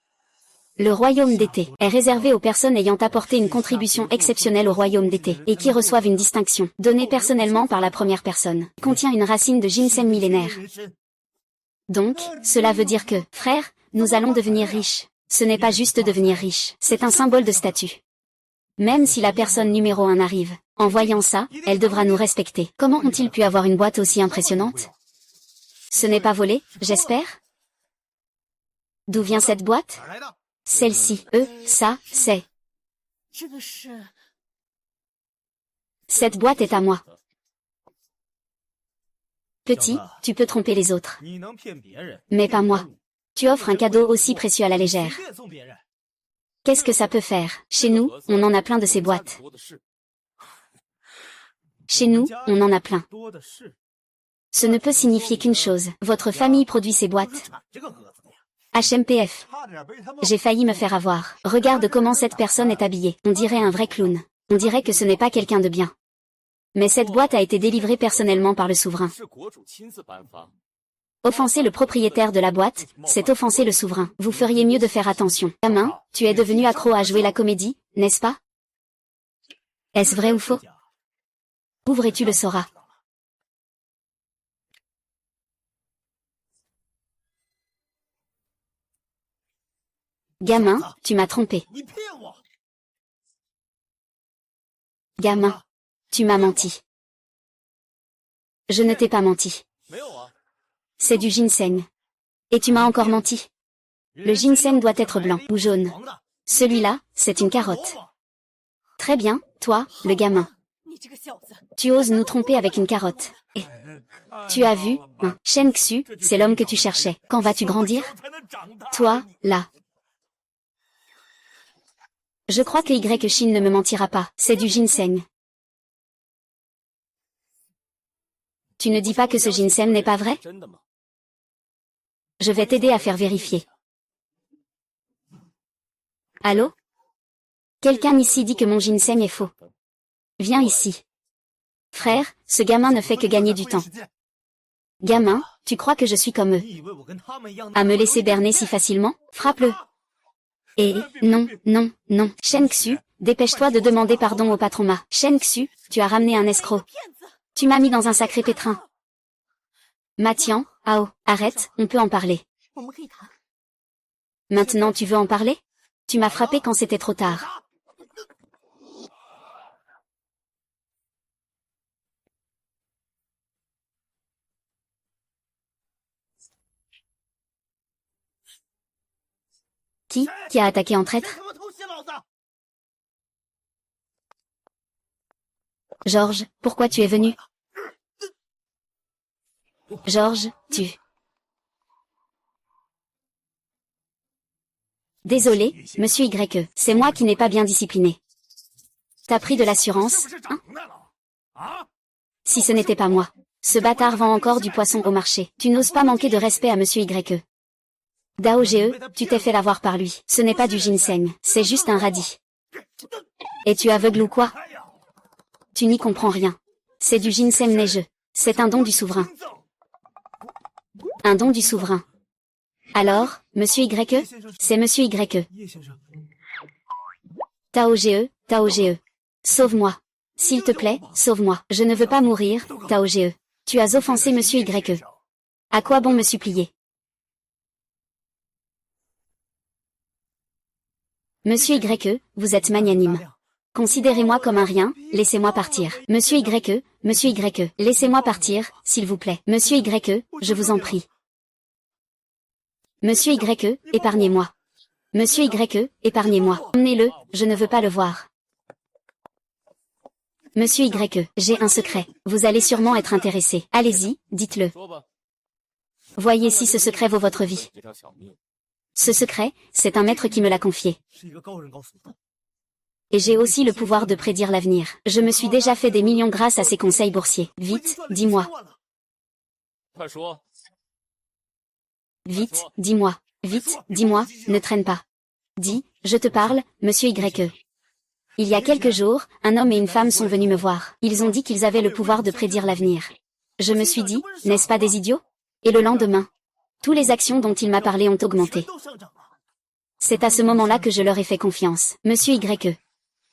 Le royaume d'été est réservé aux personnes ayant apporté une contribution exceptionnelle au royaume d'été et qui reçoivent une distinction, donnée personnellement par la première personne. Contient une racine de ginseng millénaire. Donc, cela veut dire que, frère, nous allons devenir riches. Ce n'est pas juste devenir riche, c'est un symbole de statut. Même si la personne numéro 1 arrive, en voyant ça, elle devra nous respecter. Comment ont-ils pu avoir une boîte aussi impressionnante? Ce n'est pas volé, j'espère? D'où vient cette boîte? Celle-ci, ça, c'est... Cette boîte est à moi. Petit, tu peux tromper les autres. Mais pas moi. Tu offres un cadeau aussi précieux à la légère. Qu'est-ce que ça peut faire? Chez nous, on en a plein de ces boîtes. Chez nous, on en a plein. Ce ne peut signifier qu'une chose. Votre famille produit ces boîtes. HMPF. J'ai failli me faire avoir. Regarde comment cette personne est habillée. On dirait un vrai clown. On dirait que ce n'est pas quelqu'un de bien. Mais cette boîte a été délivrée personnellement par le souverain. Offenser le propriétaire de la boîte, c'est offenser le souverain. Vous feriez mieux de faire attention. Gamin, tu es devenu accro à jouer la comédie, n'est-ce pas? Est-ce vrai ou faux? Ouvre et tu le sauras. Gamin, tu m'as trompé. Gamin, tu m'as menti. Je ne t'ai pas menti. C'est du ginseng. Et tu m'as encore menti. Le ginseng doit être blanc ou jaune. Celui-là, c'est une carotte. Très bien, toi, le gamin. Tu oses nous tromper avec une carotte. Et tu as vu, hein, Shen Xu, c'est l'homme que tu cherchais. Quand vas-tu grandir? Toi, là. Je crois que Y Chine ne me mentira pas. C'est du ginseng. Tu ne dis pas que ce ginseng n'est pas vrai? Je vais t'aider à faire vérifier. Allô? Quelqu'un ici dit que mon ginseng est faux. Viens ici. Frère, ce gamin ne fait que gagner du temps. Gamin, tu crois que je suis comme eux? À me laisser berner si facilement? Frappe-le. Et, non, non, non. Shen Xu, dépêche-toi de demander pardon au patron Ma. Shen Xu, tu as ramené un escroc. Tu m'as mis dans un sacré pétrin. Mathian, Ao, arrête, on peut en parler. Maintenant tu veux en parler? Tu m'as frappé quand c'était trop tard. Qui a attaqué en traître? Georges, pourquoi tu es venu? Georges, tu... Désolé, monsieur Y, c'est moi qui n'ai pas bien discipliné. T'as pris de l'assurance, hein? Si ce n'était pas moi. Ce bâtard vend encore du poisson au marché. Tu n'oses pas manquer de respect à monsieur Y. Dao Ge, tu t'es fait l'avoir par lui. Ce n'est pas du ginseng, c'est juste un radis. Et tu aveugles ou quoi? Tu n'y comprends rien. C'est du ginseng neigeux. C'est un don du souverain. Un don du souverain. Alors, monsieur Y, c'est monsieur Y. Tao Ge, Tao Ge. Sauve-moi. S'il te plaît, sauve-moi. Je ne veux pas mourir, Tao Ge. Tu as offensé monsieur Y. À quoi bon me supplier? Monsieur Y, vous êtes magnanime. Considérez-moi comme un rien, laissez-moi partir. Monsieur YE, laissez-moi partir, s'il vous plaît. Monsieur YE, je vous en prie. Monsieur YE, épargnez-moi. Monsieur YE, épargnez-moi. Emmenez-le, je ne veux pas le voir. Monsieur YE, j'ai un secret. Vous allez sûrement être intéressé. Allez-y, dites-le. Voyez si ce secret vaut votre vie. Ce secret, c'est un maître qui me l'a confié. Et j'ai aussi le pouvoir de prédire l'avenir. Je me suis déjà fait des millions grâce à ces conseils boursiers. Vite, dis-moi. Vite, dis-moi. Vite, dis-moi, ne traîne pas. Dis, je te parle, monsieur YE. Il y a quelques jours, un homme et une femme sont venus me voir. Ils ont dit qu'ils avaient le pouvoir de prédire l'avenir. Je me suis dit, n'est-ce pas des idiots? Et le lendemain, tous les actions dont il m'a parlé ont augmenté. C'est à ce moment-là que je leur ai fait confiance. Monsieur YE.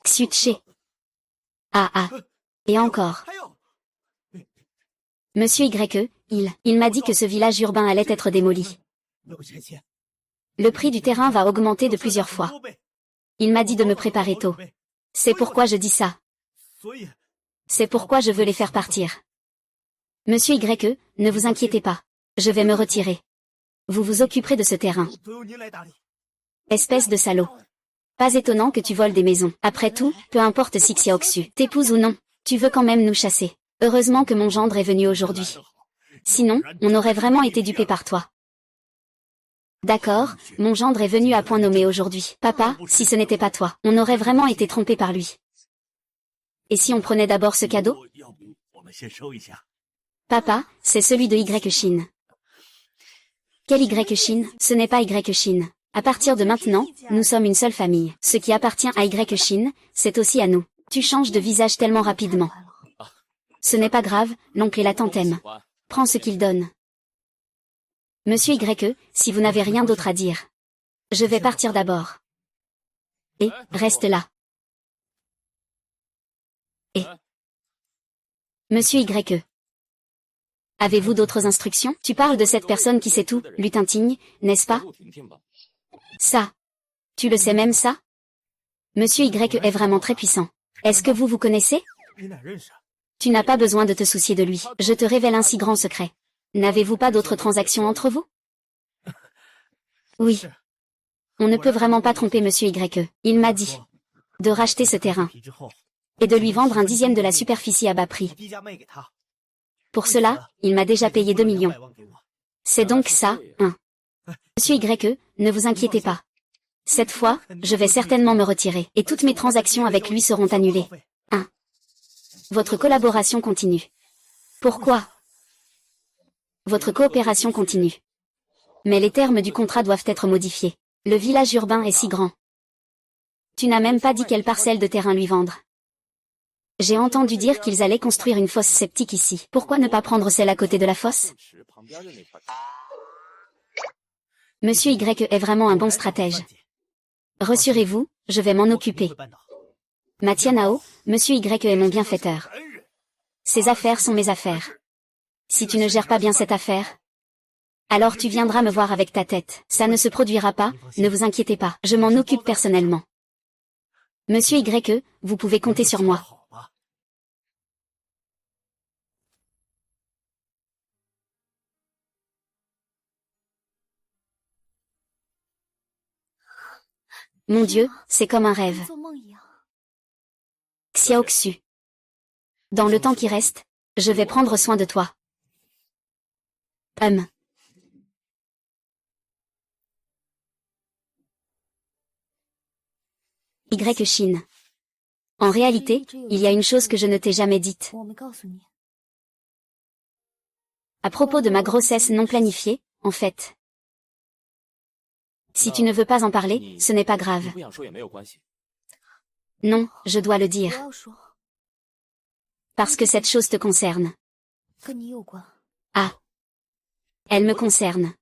Xutché. Ah. Et encore. Monsieur YE, il m'a dit que ce village urbain allait être démoli. Le prix du terrain va augmenter de plusieurs fois. Il m'a dit de me préparer tôt. C'est pourquoi je dis ça. C'est pourquoi je veux les faire partir. Monsieur YE, ne vous inquiétez pas. Je vais me retirer. Vous vous occuperez de ce terrain. Espèce de salaud. Pas étonnant que tu voles des maisons. Après tout, peu importe si Xiaoxu t'épouse ou non, tu veux quand même nous chasser. Heureusement que mon gendre est venu aujourd'hui. Sinon, on aurait vraiment été dupé par toi. D'accord, mon gendre est venu à point nommé aujourd'hui. Papa, si ce n'était pas toi, on aurait vraiment été trompé par lui. Et si on prenait d'abord ce cadeau? Papa, c'est celui de Y Chine. Quel Y Chine? Ce n'est pas Y Chine. À partir de maintenant, nous sommes une seule famille. Ce qui appartient à Y Chine, c'est aussi à nous. Tu changes de visage tellement rapidement. Ce n'est pas grave, l'oncle et la tante aiment. Prends ce qu'ils donnent. Monsieur YE, si vous n'avez rien d'autre à dire. Je vais partir d'abord. Et, reste là. Et. Monsieur YE. Avez-vous d'autres instructions? Tu parles de cette personne qui sait tout, Lutin Ting, n'est-ce pas? Ça. Tu le sais même ça? Monsieur YE est vraiment très puissant. Est-ce que vous vous connaissez? Tu n'as pas besoin de te soucier de lui. Je te révèle un si grand secret. N'avez-vous pas d'autres transactions entre vous? Oui. On ne peut vraiment pas tromper Monsieur YE. Il m'a dit de racheter ce terrain et de lui vendre un dixième de la superficie à bas prix. Pour cela, il m'a déjà payé 2 millions. C'est donc ça, hein. Monsieur YE, ne vous inquiétez pas. Cette fois, je vais certainement me retirer, et toutes mes transactions avec lui seront annulées. 1. Votre collaboration continue. Pourquoi? Votre coopération continue. Mais les termes du contrat doivent être modifiés. Le village urbain est si grand. Tu n'as même pas dit quelle parcelle de terrain lui vendre. J'ai entendu dire qu'ils allaient construire une fosse septique ici. Pourquoi ne pas prendre celle à côté de la fosse? Monsieur YE est vraiment un bon stratège. Rassurez-vous, je vais m'en occuper. Matianao, Monsieur YE est mon bienfaiteur. Ses affaires sont mes affaires. Si tu ne gères pas bien cette affaire, alors tu viendras me voir avec ta tête. Ça ne se produira pas, ne vous inquiétez pas. Je m'en occupe personnellement. Monsieur YE, vous pouvez compter sur moi. Mon Dieu, c'est comme un rêve. Xiaoxu. Dans le temps qui reste, je vais prendre soin de toi. Y Chine. En réalité, il y a une chose que je ne t'ai jamais dite. À propos de ma grossesse non planifiée, en fait. Si tu ne veux pas en parler, ce n'est pas grave. Non, je dois le dire. Parce que cette chose te concerne. Ah. Elle me concerne.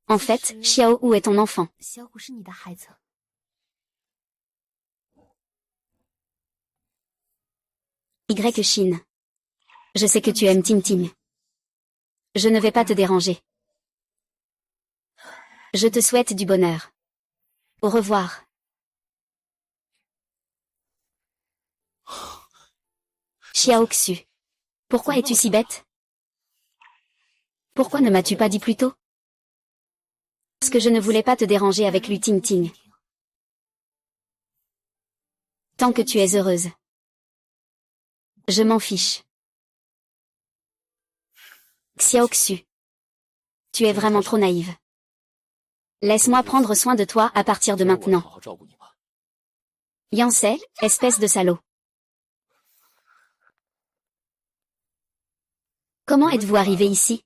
En fait, Xiao Wu est ton enfant. Y Chine. Je sais que tu aimes Tim Tim. Je ne vais pas te déranger. Je te souhaite du bonheur. Au revoir. Xiaoxu. Pourquoi es-tu si bête? Pourquoi ne m'as-tu pas dit plus tôt? Parce que je ne voulais pas te déranger avec Lu Tingting. Tant que tu es heureuse. Je m'en fiche. Xiaoxu. Tu es vraiment trop naïve. Laisse-moi prendre soin de toi à partir de maintenant. Yancey, espèce de salaud. Comment êtes-vous arrivé ici?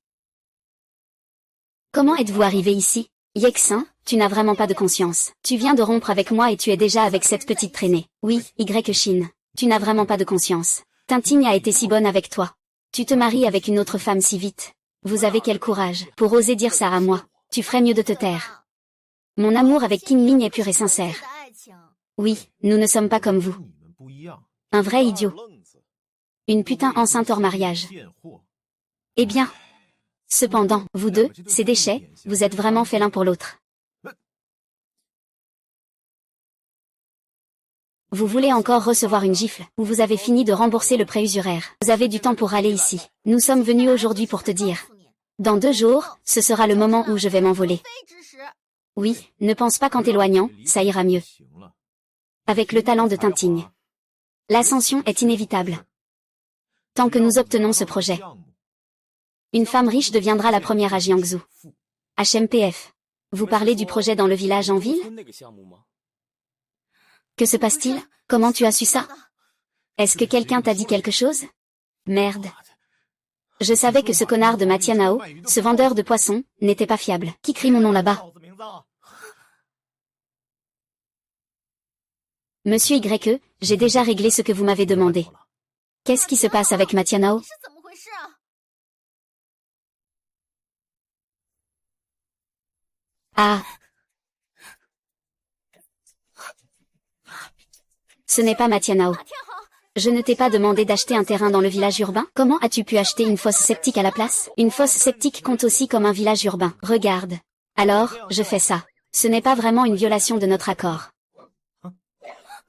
Comment êtes-vous arrivé ici? Yexin, tu n'as vraiment pas de conscience. Tu viens de rompre avec moi et tu es déjà avec cette petite traînée. Oui, Y-Chine. Tu n'as vraiment pas de conscience. Tintigne a été si bonne avec toi. Tu te maries avec une autre femme si vite. Vous avez quel courage pour oser dire ça à moi. Tu ferais mieux de te taire. Mon amour avec Qin Ming est pur et sincère. Oui, nous ne sommes pas comme vous. Un vrai idiot. Une putain enceinte hors mariage. Eh bien. Cependant, vous deux, ces déchets, vous êtes vraiment faits l'un pour l'autre. Vous voulez encore recevoir une gifle, ou vous avez fini de rembourser le prêt usuraire. Vous avez du temps pour aller ici. Nous sommes venus aujourd'hui pour te dire. Dans 2 jours, ce sera le moment où je vais m'envoler. Oui, ne pense pas qu'en t'éloignant, ça ira mieux. Avec le talent de Tintigne. L'ascension est inévitable. Tant que nous obtenons ce projet. Une femme riche deviendra la première à Jiangsu. HMPF. Vous parlez du projet dans le village en ville? Que se passe-t-il? Comment tu as su ça? Est-ce que quelqu'un t'a dit quelque chose? Merde. Je savais que ce connard de Matianao, ce vendeur de poissons, n'était pas fiable. Qui crie mon nom là-bas? Monsieur YE, j'ai déjà réglé ce que vous m'avez demandé. Qu'est-ce qui se passe avec Matianao? Ah. Ce n'est pas Matianao. Je ne t'ai pas demandé d'acheter un terrain dans le village urbain? Comment as-tu pu acheter une fosse septique à la place? Une fosse septique compte aussi comme un village urbain. Regarde. Alors, je fais ça. Ce n'est pas vraiment une violation de notre accord.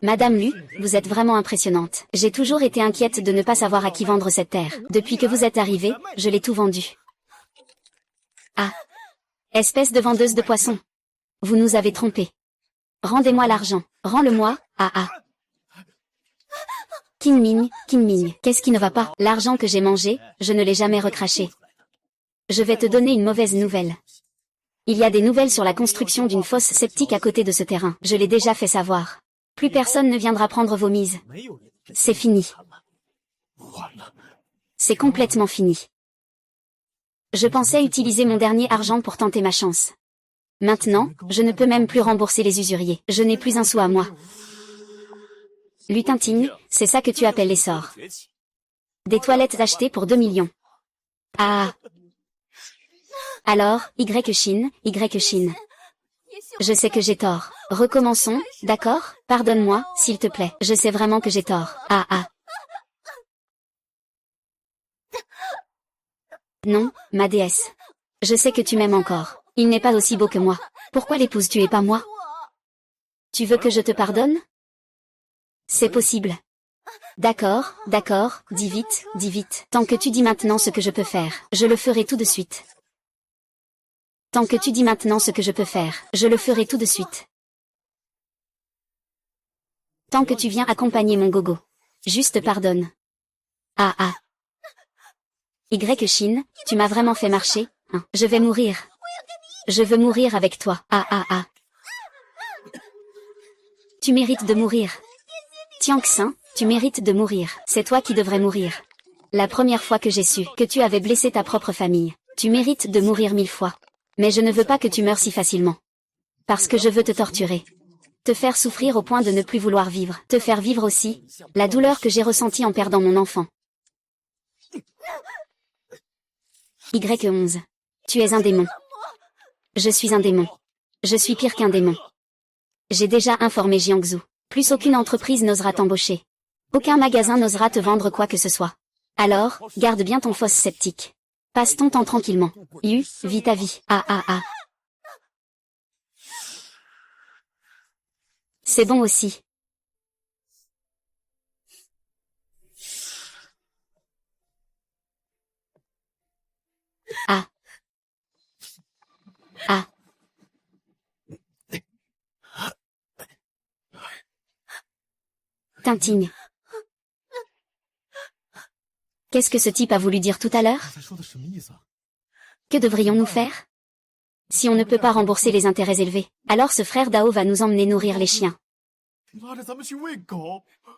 Madame Lu, vous êtes vraiment impressionnante. J'ai toujours été inquiète de ne pas savoir à qui vendre cette terre. Depuis que vous êtes arrivée, je l'ai tout vendu. Ah. Espèce de vendeuse de poissons. Vous nous avez trompés. Rendez-moi l'argent. Rends-le-moi, ah ah. Qin Ming, qu'est-ce qui ne va pas? L'argent que j'ai mangé, je ne l'ai jamais recraché. Je vais te donner une mauvaise nouvelle. Il y a des nouvelles sur la construction d'une fosse septique à côté de ce terrain. Je l'ai déjà fait savoir. Plus personne ne viendra prendre vos mises. C'est fini. C'est complètement fini. Je pensais utiliser mon dernier argent pour tenter ma chance. Maintenant, je ne peux même plus rembourser les usuriers. Je n'ai plus un sou à moi. Lu Tingting, c'est ça que tu appelles l'essor. Des toilettes achetées pour 2 millions. Ah. Alors, Y-Chine. Je sais que j'ai tort. Recommençons, d'accord? Pardonne-moi, s'il te plaît. Je sais vraiment que j'ai tort. Ah ah. Non, ma déesse. Je sais que tu m'aimes encore. Il n'est pas aussi beau que moi. Pourquoi l'épouses-tu et pas moi? Tu veux que je te pardonne? C'est possible. D'accord, dis vite. Tant que tu dis maintenant ce que je peux faire, je le ferai tout de suite. Tant que tu dis maintenant ce que je peux faire, je le ferai tout de suite. Tant que tu viens accompagner mon gogo. Juste pardonne. Ah ah. Y-Chine, tu m'as vraiment fait marcher, hein. Je vais mourir. Je veux mourir avec toi. Ah ah ah. Tu mérites de mourir. Tianxin, tu mérites de mourir. C'est toi qui devrais mourir. La première fois que j'ai su que tu avais blessé ta propre famille, tu mérites de mourir 1000 fois. Mais je ne veux pas que tu meures si facilement. Parce que je veux te torturer. Te faire souffrir au point de ne plus vouloir vivre. Te faire vivre aussi la douleur que j'ai ressentie en perdant mon enfant. Y11. Tu es un démon. Je suis un démon. Je suis pire qu'un démon. J'ai déjà informé Jiangsu. Plus aucune entreprise n'osera t'embaucher. Aucun magasin n'osera te vendre quoi que ce soit. Alors, garde bien ton fosse septique. Passe ton temps tranquillement. Vis ta vie. Ah ah ah. C'est bon aussi. Ah. Ah. Tintigne. Qu'est-ce que ce type a voulu dire tout à l'heure? Que devrions-nous faire? Si on ne peut pas rembourser les intérêts élevés, alors ce frère Dao va nous emmener nourrir les chiens.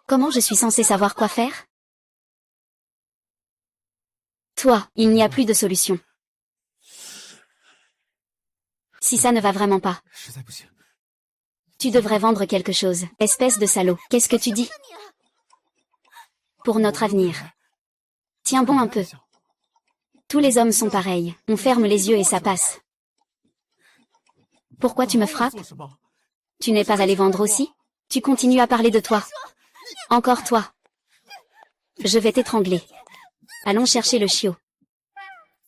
Comment je suis censé savoir quoi faire? Toi, il n'y a plus de solution. Si ça ne va vraiment pas, tu devrais vendre quelque chose, espèce de salaud. Qu'est-ce que tu dis? Pour notre avenir. Tiens bon un peu. Tous les hommes sont pareils, on ferme les yeux et ça passe. Pourquoi tu me frappes? Tu n'es pas allé vendre aussi? Tu continues à parler de toi. Encore toi. Je vais t'étrangler. Allons chercher le chiot.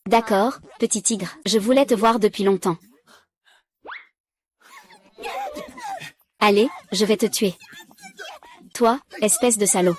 D'accord, petit tigre, je voulais te voir depuis longtemps. Allez, je vais te tuer. Toi, espèce de salaud.